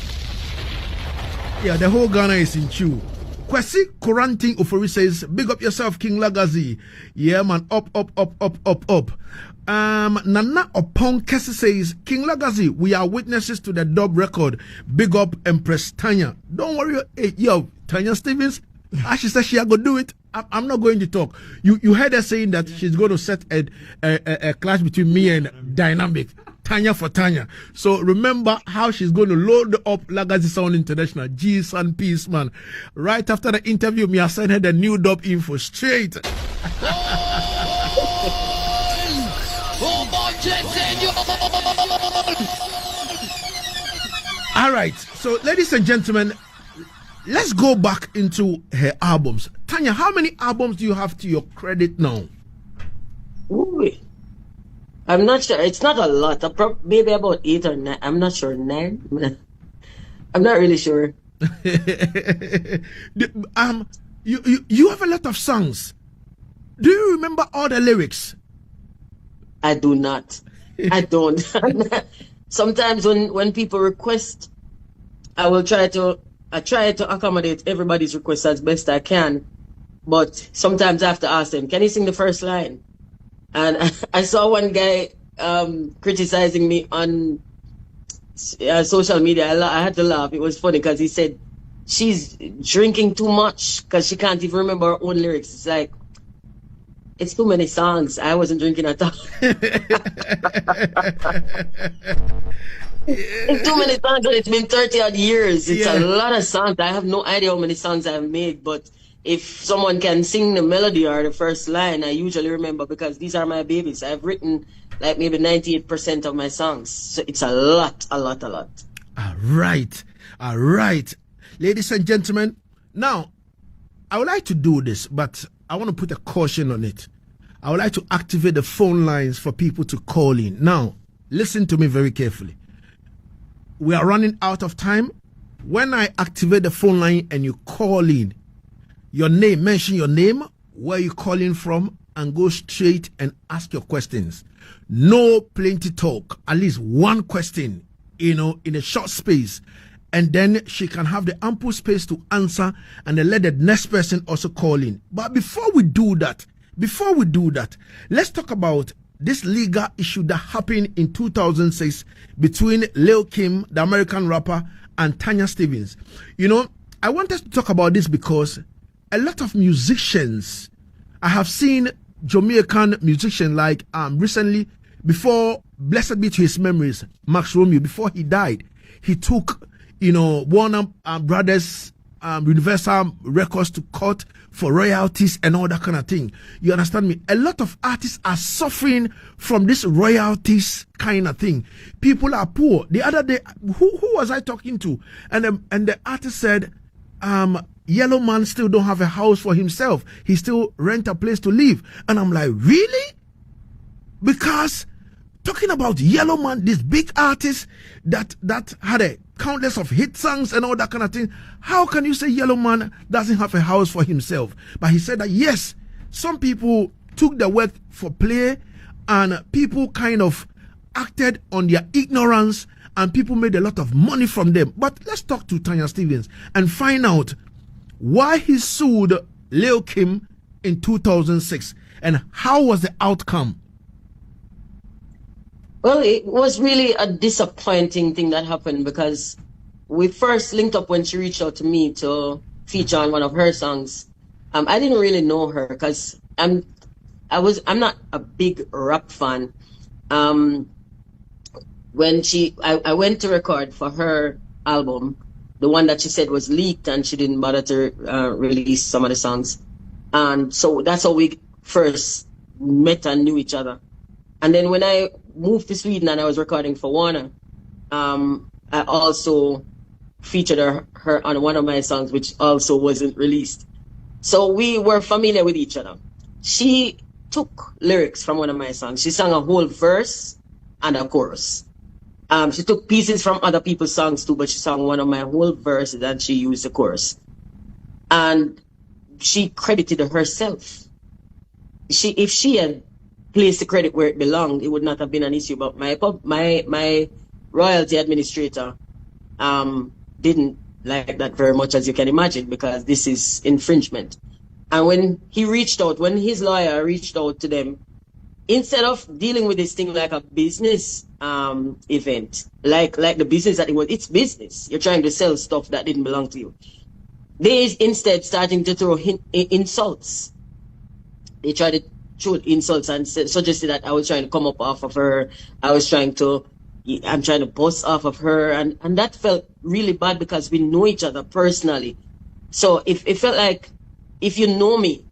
Yeah, the whole Ghana is in chew. Kwesi Koranting Ofori says, big up yourself, King Lagazee. Yeah, man, up. Nana Opon Kesi says, King Lagazee, we are witnesses to the dub record. Big up Empress Tanya. Don't worry, hey, yo, Tanya Stevens, she said she go do it. I'm not going to talk. You heard her saying that she's going to set a clash between me and Dynamic. Tanya for Tanya. So remember how she's going to load up Lagazee Sound International. G's and peace, man. Right after the interview, me I sent her the new dub info straight. All right. So, ladies and gentlemen, let's go back into her albums. Tanya, how many albums do you have to your credit now? Ooh. I'm not sure. It's not a lot. Maybe about 8 or 9. I'm not sure. 9? I'm not really sure. You have a lot of songs. Do you remember all the lyrics? I do not. I don't. Sometimes when people request, I try to accommodate everybody's request as best I can. But sometimes I have to ask them, can you sing the first line? And I saw one guy criticizing me on social media. I had to laugh. It was funny because he said she's drinking too much because she can't even remember her own lyrics. It's like, it's too many songs. I wasn't drinking at all. It's too many songs, and it's been 30 odd years. It's a lot of songs. I have no idea how many songs I've made, but if someone can sing the melody or the first line, I usually remember because these are my babies. I've written like maybe 98% of my songs. So it's a lot. All right. Ladies and gentlemen, now, I would like to do this, but I want to put a caution on it. I would like to activate the phone lines for people to call in. Now, listen to me very carefully. We are running out of time. When I activate the phone line and you call in, your name, mention your name, where you calling from, and go straight and ask your questions. No plenty talk, at least one question, in a short space. And then she can have the ample space to answer, and then let the next person also call in. But before we do that, let's talk about this legal issue that happened in 2006 between Lil Kim, the American rapper, and Tanya Stevens. I want us to talk about this because a lot of musicians, I have seen Jamaican musicians like recently, before, blessed be to his memories, Max Romeo, before he died, he took, Warner Brothers, Universal Records to court for royalties and all that kind of thing. You understand me? A lot of artists are suffering from this royalties kind of thing. People are poor. The other day, who was I talking to? And the artist said, Yellow Man still don't have a house for himself. He still rent a place to live. And I'm like, really? Because talking about Yellow Man, this big artist that had a countless of hit songs and all that kind of thing, how can you say Yellow Man doesn't have a house for himself? But he said that yes, some people took the work for play and people kind of acted on their ignorance and people made a lot of money from them. But let's talk to Tanya Stevens and find out why he sued Lil Kim in 2006 and how was the outcome. Well, it was really a disappointing thing that happened because we first linked up when she reached out to me to feature on one of her songs. I didn't really know her because I'm not a big rap fan. When I went to record for her album, the one that she said was leaked and she didn't bother to release some of the songs. And so that's how we first met and knew each other. And then when I moved to Sweden and I was recording for Warner, I also featured her on one of my songs, which also wasn't released. So we were familiar with each other. She took lyrics from one of my songs. She sang a whole verse and a chorus. She took pieces from other people's songs too, but she sang one of my whole verses and she used the chorus. And she credited herself. If she had placed the credit where it belonged, it would not have been an issue. But my royalty administrator didn't like that very much, as you can imagine, because this is infringement. And when his lawyer reached out to them, instead of dealing with this thing like a business event, like the business that it's business. You're trying to sell stuff that didn't belong to you. They instead starting to throw insults. They tried to throw insults and suggested that I was trying to come up off of her. I'm trying to boss off of her. And that felt really bad because we know each other personally. So it felt like, if you know me,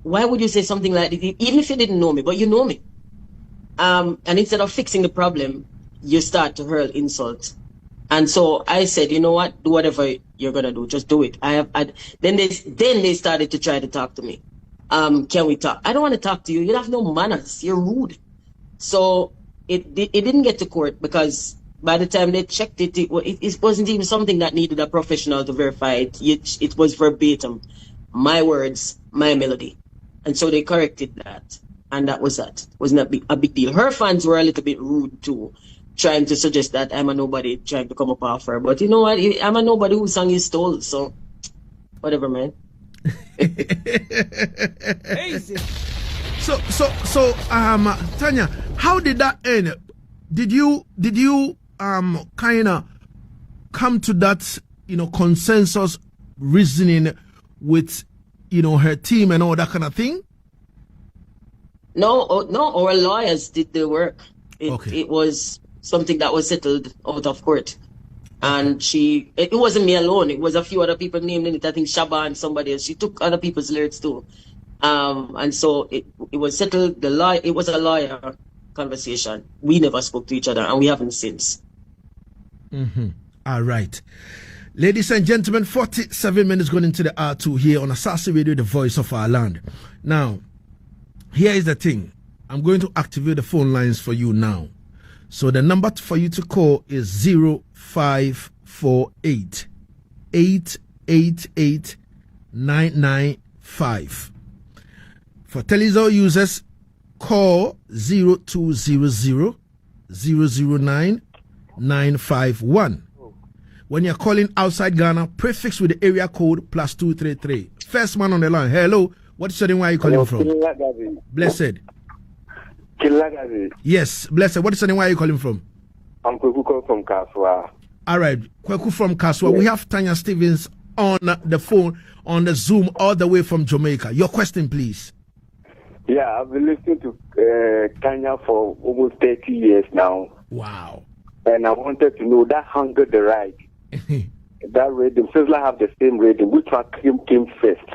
why would you say something like this? Even if you didn't know me, but you know me. And instead of fixing the problem, you start to hurl insults. And so I said, you know what? Do whatever you're gonna do. Just do it. Then they started to try to talk to me. Can we talk? I don't want to talk to you. You have no manners. You're rude. So it didn't get to court because by the time they checked it, it wasn't even something that needed a professional to verify it. It was verbatim. My words, my melody. And so they corrected that. And that was that. It wasn't a big deal. Her fans were a little bit rude too, trying to suggest that I'm a nobody trying to come up off her. But you know what? I'm a nobody whose song is stole. So whatever, man. Easy. So, Tanya, how did that end? Did you kind of come to that, consensus reasoning with, her team and all that kind of thing? No, our lawyers did the work. Okay. It was something that was settled out of court. And it wasn't me alone. It was a few other people named in it. I think Shaba and somebody else. She took other people's lyrics too. And so it was settled. It was a lawyer conversation. We never spoke to each other, and we haven't since. Mm-hmm. All right. Ladies and gentlemen, 47 minutes going into the R2 here on Asaase Radio, the voice of our land. Now, here is the thing. I'm going to activate the phone lines for you now. So the number for you to call is 0548 888 995. For Telecel users, call 0200 009 951. When you're calling outside Ghana, prefix with the area code +233. First man on the line. Hello. What's your name? Where are you calling from? Blessed. Lagazee. Yes, Blessed. What is your name? Where are you calling from? I'm Kweku from Kaswa. All right, Kweku from Kaswa. Yes. We have Tanya Settingz on the phone, on the Zoom, all the way from Jamaica. Your question, please. Yeah, I've been listening to Tanya for almost 30 years now. Wow. And I wanted to know that Hunger the Right, that rhythm, Sizzla have the same rhythm. Which one came first?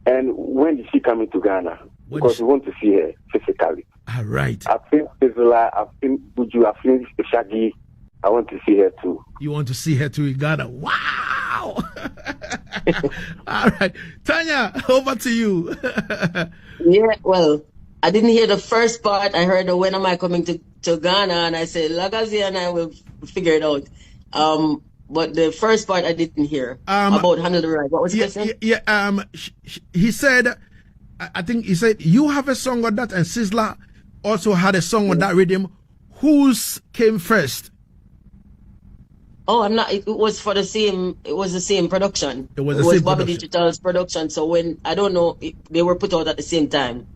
And when did she come into Ghana? Because we want to see her physically. All right. I've seen Sizzla, I've seen Buju, I've seen Shaggy. I want to see her too. You want to see her too in Ghana? Wow. All right. Tanya, over to you. Yeah, well, I didn't hear the first part. I heard the when am I coming to Ghana, and I said Lagazee and I will figure it out. But the first part I didn't hear about Handle the Right. What was the question? Yeah. He said, I think he said you have a song on that, and Sizzla also had a song on that rhythm. Whose came first? Oh, I'm not. It was for the same. It was the same production. It was the same Bobby production. Digital's production. So when I don't know, they were put out at the same time.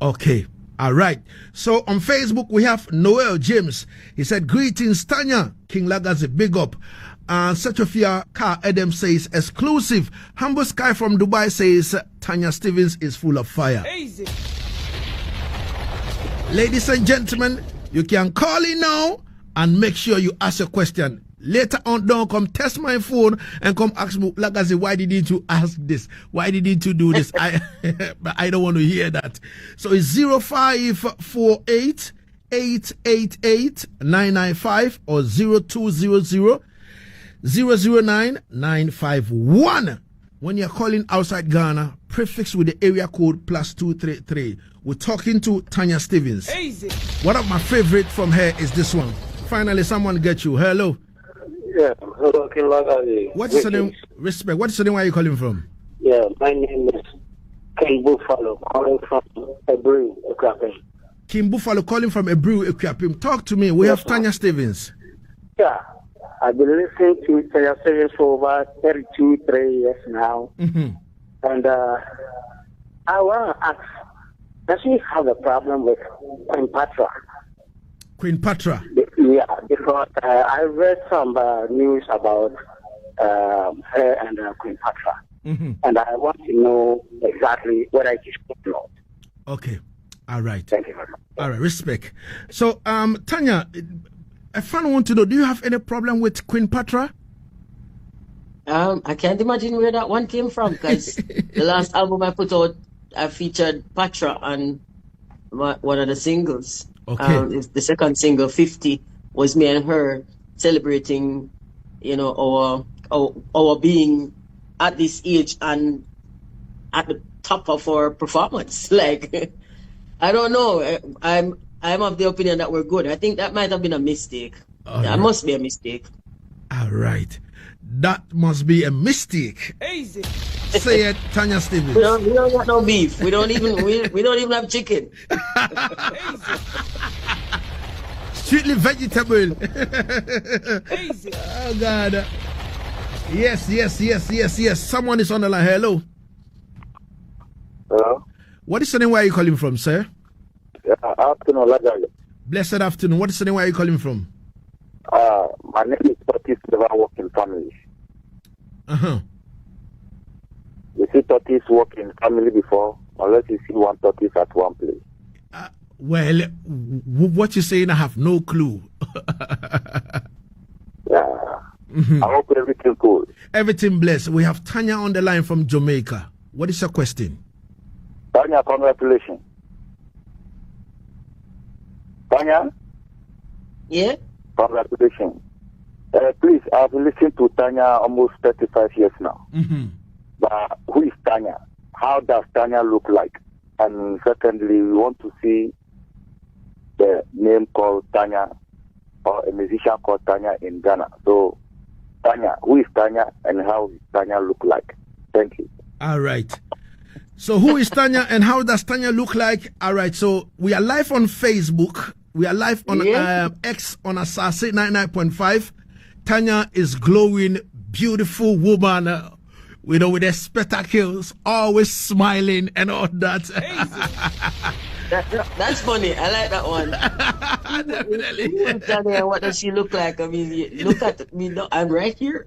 Okay. All right. So on Facebook, we have Noel James. He said, greetings, Tanya. King Lagazee, big up. And Setofia Car Adam says, exclusive. Humble Sky from Dubai says, Tanya Settingz is full of fire. Easy. Ladies and gentlemen, you can call in now and make sure you ask a question. Later on, don't come test my phone and come ask me, Lagazee, why didn't you ask this? Why didn't you do this? But I don't want to hear that. So it's 0548 888 995 or 0200 009 951. When you're calling outside Ghana, prefix with the area code +233. We're talking to Tanya Settingz. Easy. One of my favorite from her is this one. Finally, someone get you. Hello. Yeah, hello, King Lagazee. What is your name? Respect. What is your name? Where are you calling from? Yeah, my name is King Buffalo, calling from Ebru, Accra. King Buffalo calling from Ebru, Accra. Talk to me. We have Tanya Settingz. Yeah, I've been listening to your series for over 3 years now. Mm-hmm. And I want to ask, does she have a problem with Queen Patra? Queen Patra. Yeah, because I read some news about her and Queen Patra. Mm-hmm. And I want to know exactly what I just put out. Okay. All right. Thank you very much. All right. Respect. So, Tanya, a fan want to know, do you have any problem with Queen Patra? I can't imagine where that one came from, because the last album I put out, I featured Patra on one of the singles. Okay. The second single, 50, was me and her celebrating, our being at this age and at the top of our performance. Like, I don't know. I'm of the opinion that we're good. I think that might have been a mistake. That must be a mistake. All right. That must be a mistake. Easy. Say it, Tanya Stevens. We don't got no beef. We don't even we don't even have chicken. Strictly vegetable. Easy. Oh God. Yes. Someone is on the line. Hello. Hello? What is the name? Where are you calling from, sir? Yeah, afternoon, Lagazee. Blessed afternoon. What is the name? Where are you calling from? My name is Tortis, never work in family. Uh-huh. You see Tortis work in family before, unless you see one Tortis at one place. Well, what you're saying, I have no clue. Yeah. Mm-hmm. I hope everything cool. Everything blessed. We have Tanya on the line from Jamaica. What is your question? Tanya, congratulations. Tanya? Yeah? Congratulations. Please, I've listened to Tanya almost 35 years now. Mm-hmm. But who is Tanya? How does Tanya look like? And secondly, we want to see the name called Tanya or a musician called Tanya in Ghana. So, Tanya, who is Tanya and how does Tanya look like? Thank you. All right. So who is Tanya and how does Tanya look like? All right. So we are live on Facebook. We are live on X on Asaase 99.5. Tanya is glowing, beautiful woman, with her spectacles, always smiling and all that. That's funny. I like that one. Definitely. Tanya, what does she look like? I mean, look at me. I'm right here.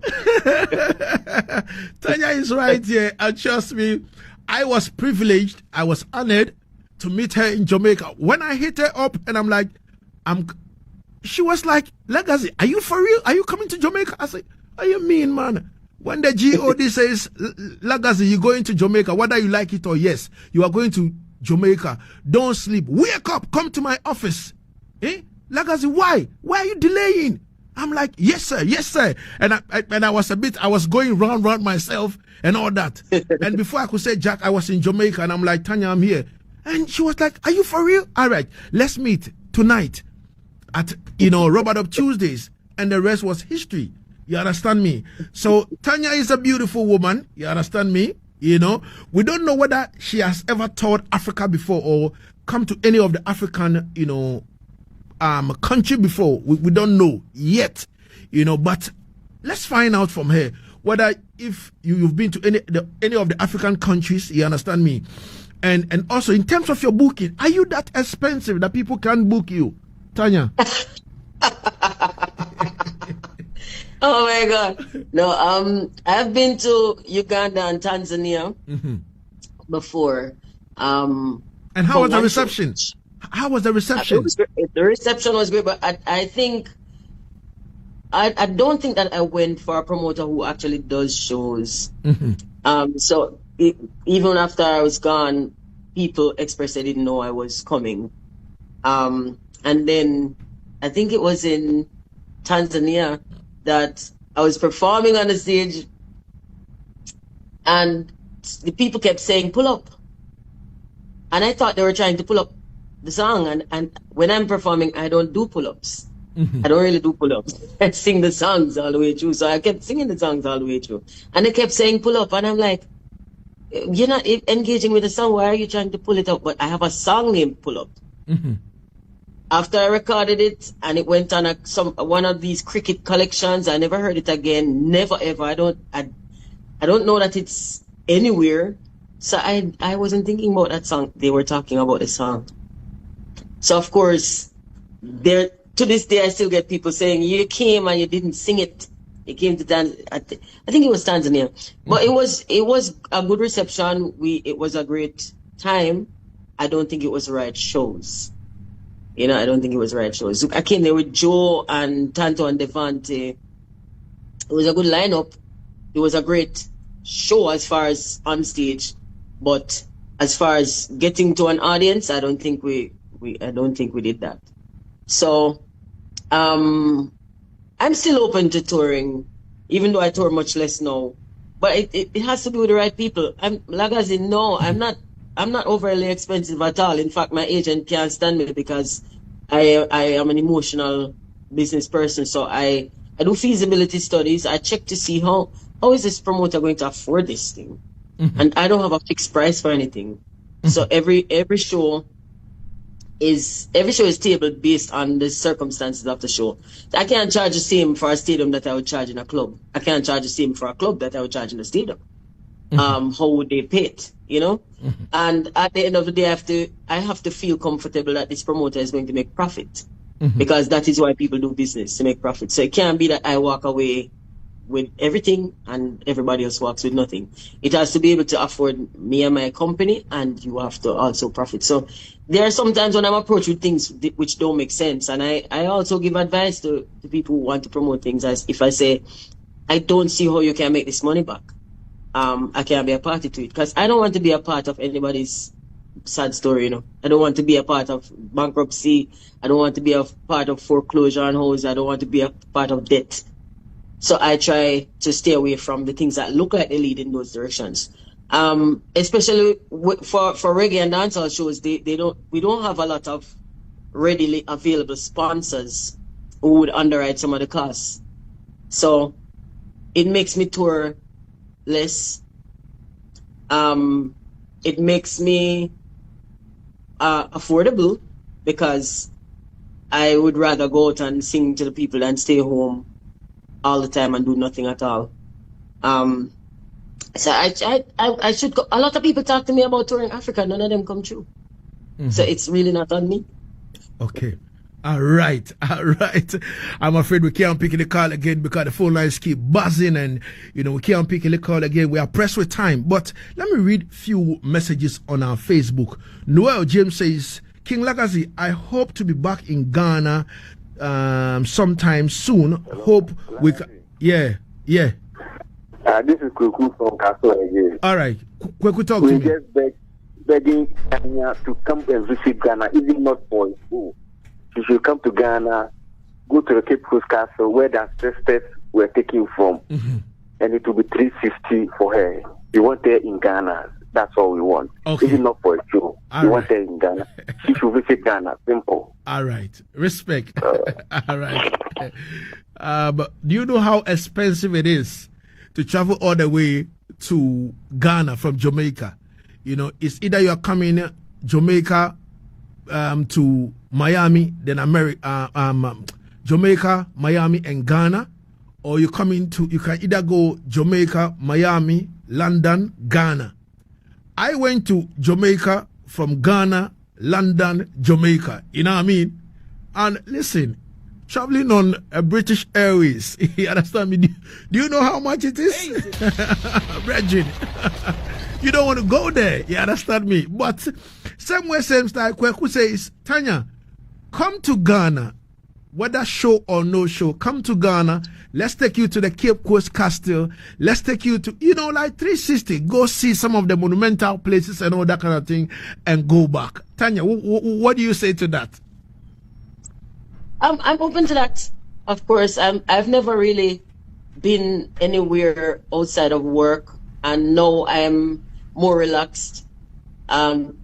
Tanya is right here, and trust me, I was privileged, I was honored to meet her in Jamaica. When I hit her up and I'm like, she was like, Lagazee, are you for real? Are you coming to Jamaica? I said, what do you mean, man? When the God says, Lagazee, you're going to Jamaica, whether you like it or yes, you are going to Jamaica. Don't sleep. Wake up. Come to my office. Lagazee, why? Why are you delaying? I'm like, yes, sir. Yes, sir. And I was going round myself and all that. And before I could say, Jack, I was in Jamaica and I'm like, Tanya, I'm here. And she was like, are you for real? All right, let's meet tonight at, Robert Up Tuesdays. And the rest was history. You understand me? So Tanya is a beautiful woman. You understand me? We don't know whether she has ever toured Africa before or come to any of the African, country before. We don't know yet, but let's find out from her whether if you've been to any of the African countries. You understand me? And also in terms of your booking, are you that expensive that people can't book you, Tanya? Oh my God. No, I've been to Uganda and Tanzania before. And how was the reception? How was the reception? The reception was great, but I think I don't think that I went for a promoter who actually does shows. So even after I was gone, people expressed they didn't know I was coming. And then I think it was in Tanzania that I was performing on the stage and the people kept saying, pull up. And I thought they were trying to pull up the song. And when I'm performing, I don't do pull-ups. I don't really do pull-ups. I sing the songs all the way through. So I kept singing the songs all the way through. And they kept saying, pull up. And I'm like, you're not engaging with the song. Why are you trying to pull it up? But I have a song named Pull Up. after I recorded it and it went on one of these cricket collections, I never heard it again. Never ever. I don't know that it's anywhere. So I wasn't thinking about that song. They were talking about the song. So of course, to this day I still get people saying, you came and you didn't sing it. You came to I think it was Tanzania. But it was a good reception. It was a great time. I don't think it was the right shows. I don't think it was the right shows. I came there with Joe and Tanto and Devante. It was a good lineup. It was a great show as far as on stage. But as far as getting to an audience, I don't think we did that. So I'm still open to touring, even though I tour much less now. But it has to be with the right people. Lagazee, no, I'm not overly expensive at all. In fact, my agent can't stand me because I am an emotional business person. So I do feasibility studies. I check to see how is this promoter going to afford this thing. And I don't have a fixed price for anything. So every show is tabled based on the circumstances of the show. I can't charge the same for a stadium that I would charge in a club. I can't charge the same for a club that I would charge in a stadium. How would they pay it? And at the end of the day, I have to feel comfortable that this promoter is going to make profit, because that is why people do business, to make profit. So it can't be that I walk away with everything and everybody else walks with nothing. It has to be able to afford me and my company, and you have to also profit. So there are sometimes when I'm approached with things which don't make sense, and I also give advice to people who want to promote things. As if I say, I don't see how you can make this money back, I can't be a party to it, because I don't want to be a part of anybody's sad story. I don't want to be a part of bankruptcy. I don't want to be a part of foreclosure on houses. I don't want to be a part of debt. So I try to stay away from the things that look like they lead in those directions. Especially for reggae and dancehall shows, we don't have a lot of readily available sponsors who would underwrite some of the costs. So it makes me tour less. It makes me affordable, because I would rather go out and sing to the people than stay home all the time and do nothing at all. So I should go. A lot of people talk to me about touring Africa. None of them come true. So it's really not on me. Okay. All right. I'm afraid we can't pick the call again because the phone lines keep buzzing, and we can't pick the call again. We are pressed with time. But let me read a few messages on our Facebook. Noel James says, King Lagazee, I hope to be back in Ghana sometime soon. Hello. Hope we can. Yeah. This is Kuku from Castle again. All right. Quick, talk to me. We just begging Tanya to come and visit Ghana, even not for school. She should come to Ghana, go to the Cape Coast Castle where the ancestors were taken from, and it will be 350 for her. We want her in Ghana. That's all we want. Okay. Even not for a show. We want her in Ghana. She should visit Ghana. Simple. All right. Respect. All right. But do you know how expensive it is to travel all the way to Ghana from Jamaica? It's either you're coming Jamaica to Miami, then Jamaica, Miami, and Ghana, or you can either go Jamaica, Miami, London, Ghana. I went to Jamaica from Ghana, London, Jamaica. You know what I mean? And listen, traveling on a British Airways, you understand me? Do you know how much it is? Virgin. You don't want to go there. You understand me? But same way, same style, Kweku says, Tanya, come to Ghana. Whether show or no show, come to Ghana. Let's take you to the Cape Coast Castle. Let's take you to, like 360. Go see some of the monumental places and all that kind of thing and go back. Tanya, what do you say to that? I'm open to that. Of course, I've never really been anywhere outside of work, and now I'm more relaxed. I'm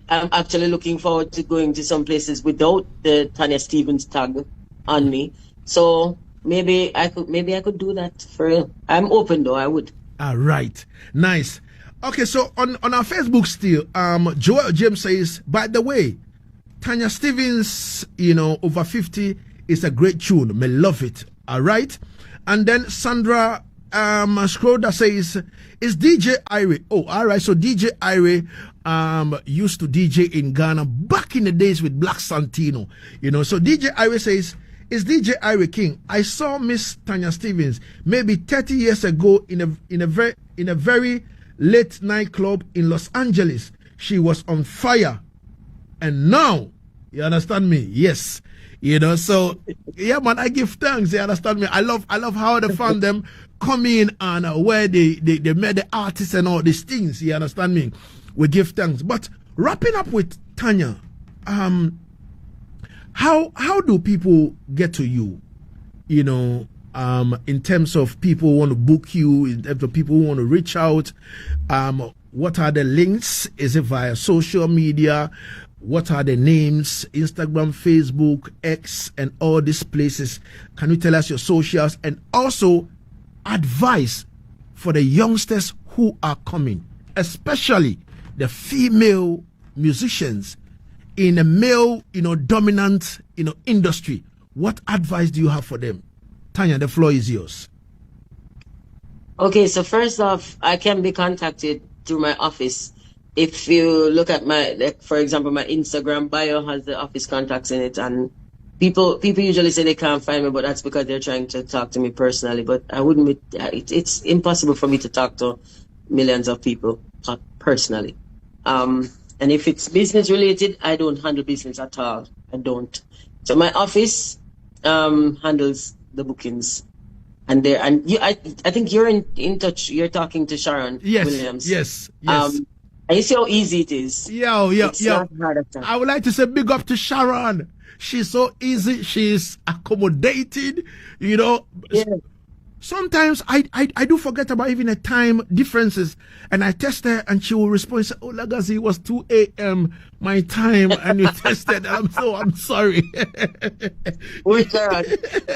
actually looking forward to going to some places without the Tanya Stevens tag on me. So maybe I could do that for real. I'm open though. I would. All right, nice. Okay, so on our Facebook still, Joel James says, by the way, Tanya Stevens, over 50 is a great tune. Me love it. All right. And then Sandra Schroeder says, is DJ Ire. Oh, all right. So DJ Ire used to DJ in Ghana back in the days with Black Santino. So DJ Ire says, is DJ Ire King. I saw Miss Tanya Stevens maybe 30 years ago in a very late nightclub in Los Angeles. She was on fire. And now, you understand me? Yes. So yeah, man, I give thanks. You understand me? I love how they found them come in and where they met the artists and all these things. You understand me? We give thanks. But wrapping up with Tanya, how do people get to you? In terms of people who want to book you, in terms of people who want to reach out, what are the links? Is it via social media? What are the names? Instagram, Facebook, X, and all these places. Can you tell us your socials? And also advice for the youngsters who are coming, especially the female musicians in a male, dominant, industry. What advice do you have for them? Tanya, the floor is yours. Okay, so first off, I can be contacted through my office. If you look at for example, my Instagram bio has the office contacts in it, and people usually say they can't find me, but that's because they're trying to talk to me personally. But I wouldn't be, it's impossible for me to talk to millions of people personally. And if it's business related, I don't handle business at all. I don't. So my office handles the bookings. And I think you're in touch. You're talking to Sharon Williams. Yes. And you see how easy it is. It's not hard at all. I would like to say big up to Sharon. She's so easy. She's accommodated. Yeah. Sometimes I do forget about even the time differences, and I test her, and she will respond, say, "Oh, Lagazee, it was 2 a.m. my time, and you tested." I'm sorry. With Sharon.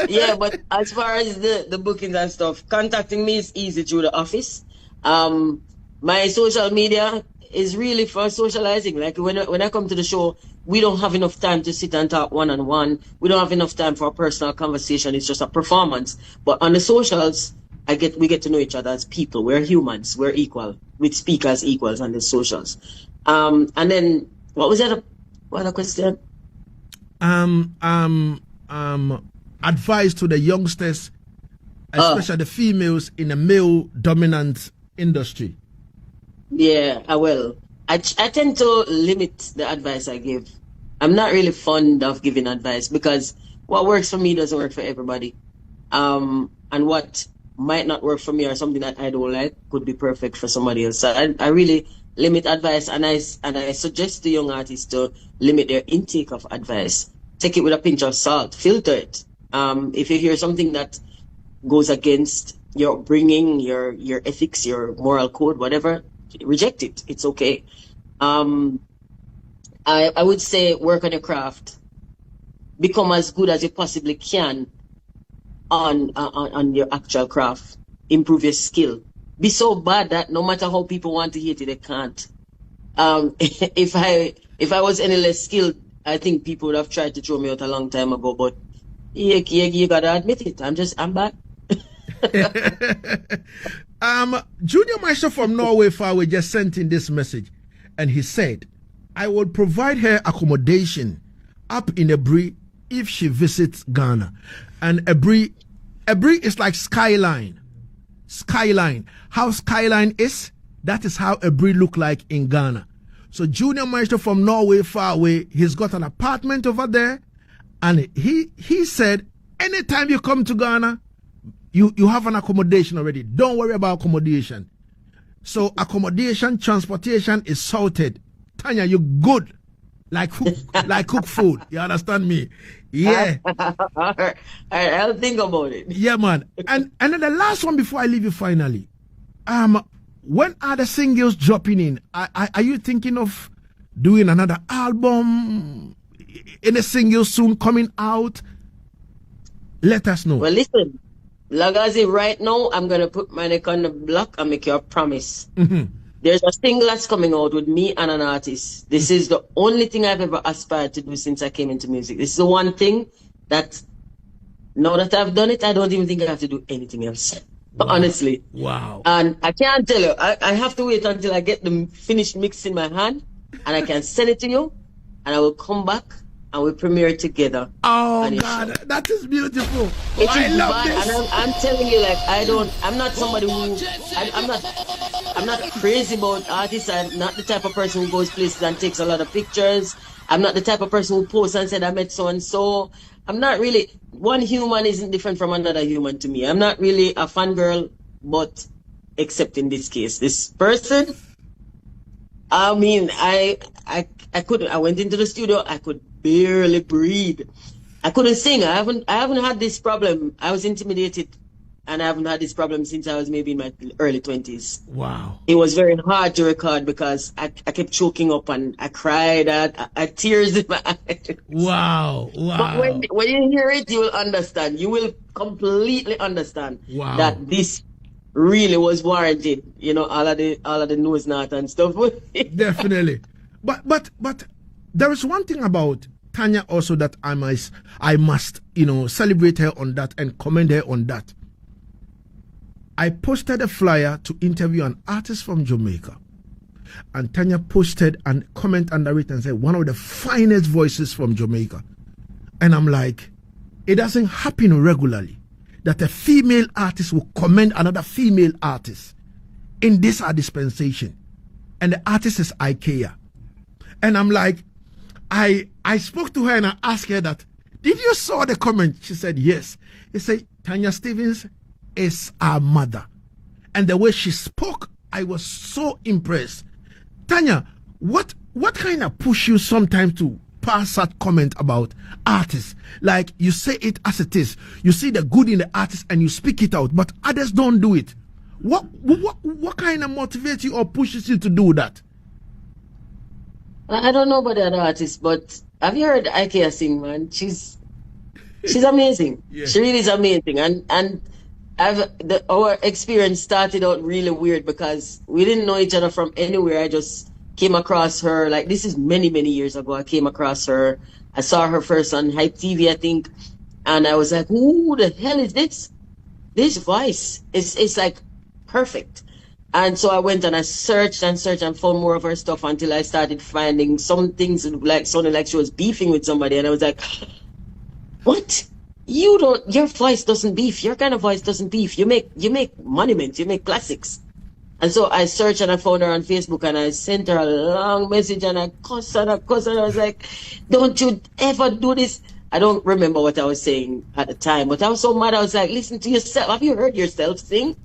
Yeah, but as far as the bookings and stuff, contacting me is easy through the office. My social media is really for socializing. Like when I come to the show, we don't have enough time to sit and talk one-on-one. We don't have enough time for a personal conversation. It's just a performance. But on the socials, we get to know each other as people. We're humans. We're equal. We speak as equals on the socials. And then what was that? What other question? Advice to the youngsters, especially the females in a male dominant industry. Yeah, I will. I tend to limit the advice I give. I'm not really fond of giving advice because what works for me doesn't work for everybody. And what might not work for me or something that I don't like could be perfect for somebody else. So I really limit advice, and I suggest to young artists to limit their intake of advice. Take it with a pinch of salt. Filter it. If you hear something that goes against your upbringing, your ethics, your moral code, whatever, reject it. It's okay. I would say work on your craft. Become as good as you possibly can on your actual craft. Improve your skill. Be so bad that no matter how people want to hate it, they can't. If I was any less skilled, I think people would have tried to throw me out a long time ago. But you gotta admit it. I'm bad. Junior Maestro from Norway far away just sent in this message, and he said, I will provide her accommodation up in Ebri if she visits Ghana. And Ebri is like skyline. How skyline is, that is how Ebri look like in Ghana. So Junior Maestro from Norway far away, he's got an apartment over there, and he said, anytime you come to Ghana, you have an accommodation already. Don't worry about accommodation. So accommodation, transportation is sorted. Tanya, you good. Like cook food. You understand me? Yeah. All right, I'll think about it. Yeah, man. And then the last one before I leave you finally. When are the singles dropping in? Are you thinking of doing another album? Any singles soon coming out? Let us know. Well, listen. Lagazee, right now, I'm going to put my neck on the block and make you a promise. Mm-hmm. There's a single that's coming out with me and an artist. This is the only thing I've ever aspired to do since I came into music. This is the one thing that, now that I've done it, I don't even think I have to do anything else. Wow. Honestly. Wow. And I can't tell you, I have to wait until I get the finished mix in my hand and I can send it to you and I will come back and we premiere it together. Oh God, that is beautiful. I love this. And I'm telling you, like, I'm not somebody who, I'm not crazy about artists. I'm not the type of person who goes places and takes a lot of pictures. I'm not the type of person who posts and said I met so and so. I'm not really, one human isn't different from another human to me. I'm not really a fangirl, but except in this case, this person, I mean, I couldn't, I went into the studio, I could barely breathe. I couldn't sing. I haven't had this problem. I was intimidated and I haven't had this problem since I was maybe in my early 20s. Wow. It was very hard to record because I kept choking up and I cried. I had tears in my eyes. Wow. Wow. But when you hear it, you will understand. You will completely understand that this really was warranted. You know, all of the nose knot and stuff. Definitely. But there is one thing about Tanya also that I must, you know, celebrate her on that and commend her on that. I posted a flyer to interview an artist from Jamaica. And Tanya posted a comment under it and said, one of the finest voices from Jamaica. And I'm like, it doesn't happen regularly that a female artist will commend another female artist in this dispensation. And the artist is Ikea. And I'm like, I spoke to her and I asked her that, did you saw the comment? She said, yes. He said, Tanya Settingz is our mother. And the way she spoke, I was so impressed. Tanya, what kind of push you sometimes to pass that comment about artists? Like, you say it as it is. You see the good in the artist and you speak it out, but others don't do it. What kind of motivates you or pushes you to do that? I don't know about the other artists, but have you heard Ikea sing, man? She's amazing. Yeah. She really is amazing. And our experience started out really weird because we didn't know each other from anywhere. I just came across her, like, this is many, many years ago. I came across her. I saw her first on Hype TV, I think. And I was like, who the hell is this? This voice is like perfect. And so I went and I searched and found more of her stuff until I started finding some things like sounded like she was beefing with somebody. And I was like, what? Your voice doesn't beef. Your kind of voice doesn't beef. You make monuments. You make classics. And so I searched and I found her on Facebook and I sent her a long message and I cussed her. I was like, don't you ever do this. I don't remember what I was saying at the time, but I was so mad. I was like, listen to yourself. Have you heard yourself sing?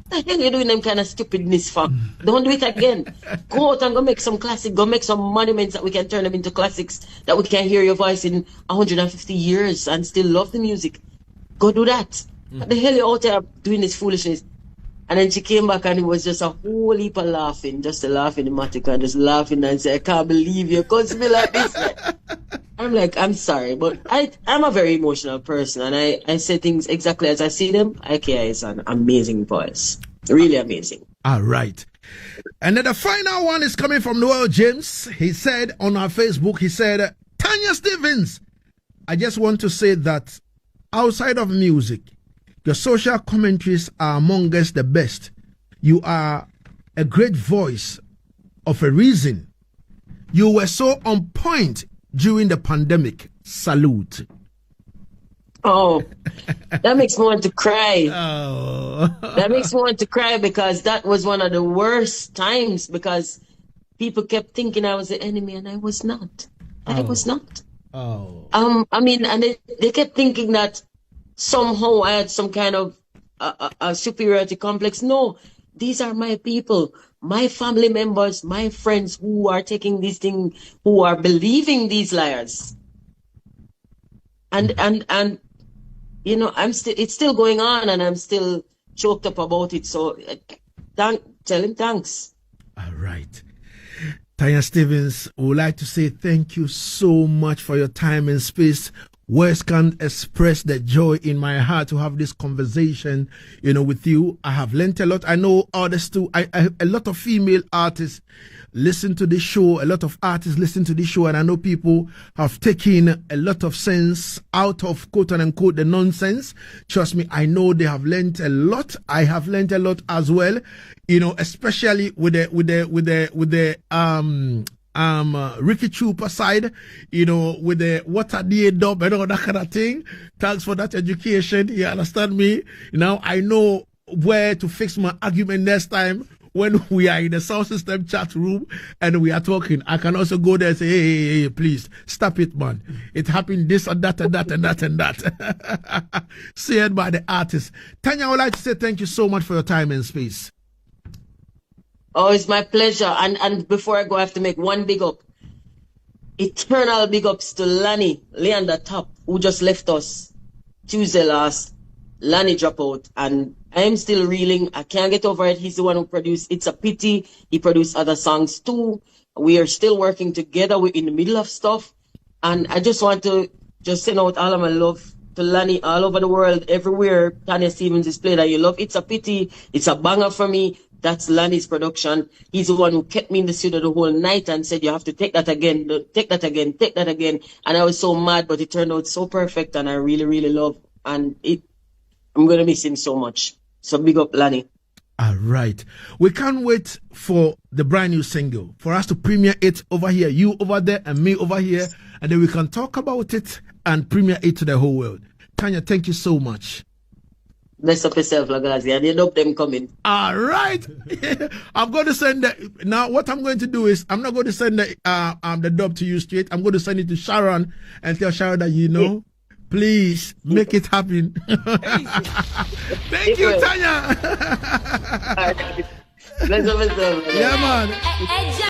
What the hell are you doing them kind of stupidness for? Don't do it again. Go out and go make some classic. Go make some monuments that we can turn them into classics, that we can hear your voice in 150 years and still love the music. Go do that. What the hell are you out there doing this foolishness? And then she came back and it was just a whole heap of laughing, just a laughing emoticon, and just laughing and say, I can't believe you cussed me like this. I'm like, I'm sorry, but I'm a very emotional person and I say things exactly as I see them. Ikea is an amazing voice. Really amazing. All right. And then the final one is coming from Noel James. He said on our Facebook, he said, Tanya Settingz, I just want to say that outside of music, your social commentaries are among us the best. You are a great voice of a reason. You were so on point during the pandemic. Salute. Oh, that makes me want to cry. Oh. That makes me want to cry because that was one of the worst times because people kept thinking I was the enemy and I was not. I was not. Oh. I mean, and they kept thinking that somehow I had some kind of a superiority complex. No, these are my people, my family members, my friends who are taking these things, who are believing these liars. And you know, it's still going on and I'm still choked up about it. So tell him thanks. All right. Tanya Settingz, would like to say thank you so much for your time and space Words can't express the joy in my heart to have this conversation, with you. I have learned a lot. I know others too. A lot of female artists listen to this show. A lot of artists listen to this show, and I know people have taken a lot of sense out of quote unquote the nonsense. Trust me, I know they have learned a lot. I have learned a lot as well. Especially with the Ricky Trooper side, with the water dear dub and all that kind of thing. Thanks for that education. You understand me? Now I know where to fix my argument next time when we are in the sound system chat room and we are talking. I can also go there and say, hey, please stop it, man. It happened this and that and that and that and that. Said by the artist. Tanya, I would like to say thank you so much for your time and space. Oh, it's my pleasure. And before I go, I have to make one big up. Eternal big ups to Lanny, Leander Top, who just left us Tuesday last. Lanny dropped out, and I am still reeling. I can't get over it. He's the one who produced It's a Pity. He produced other songs too. We are still working together. We're in the middle of stuff. And I just want to send out all of my love to Lanny all over the world, everywhere Tanya Settingz is played. And you love It's a Pity. It's a banger for me. That's Lanny's production. He's the one who kept me in the studio the whole night and said, you have to take that again, take that again, take that again. And I was so mad, but it turned out so perfect, and I really, really love. And I'm going to miss him so much. So big up, Lanny. All right. We can't wait for the brand new single, for us to premiere it over here, you over there and me over here, and then we can talk about it and premiere it to the whole world. Tanya, thank you so much. Bless up yourself, Lagazee, and you know them coming. All right. I'm going to send now what I'm going to do is I'm not going to send the dub to you straight. I'm going to send it to Sharon and tell Sharon that please make it happen. Thank you, Tanya. Bless up yourself. Yeah, man.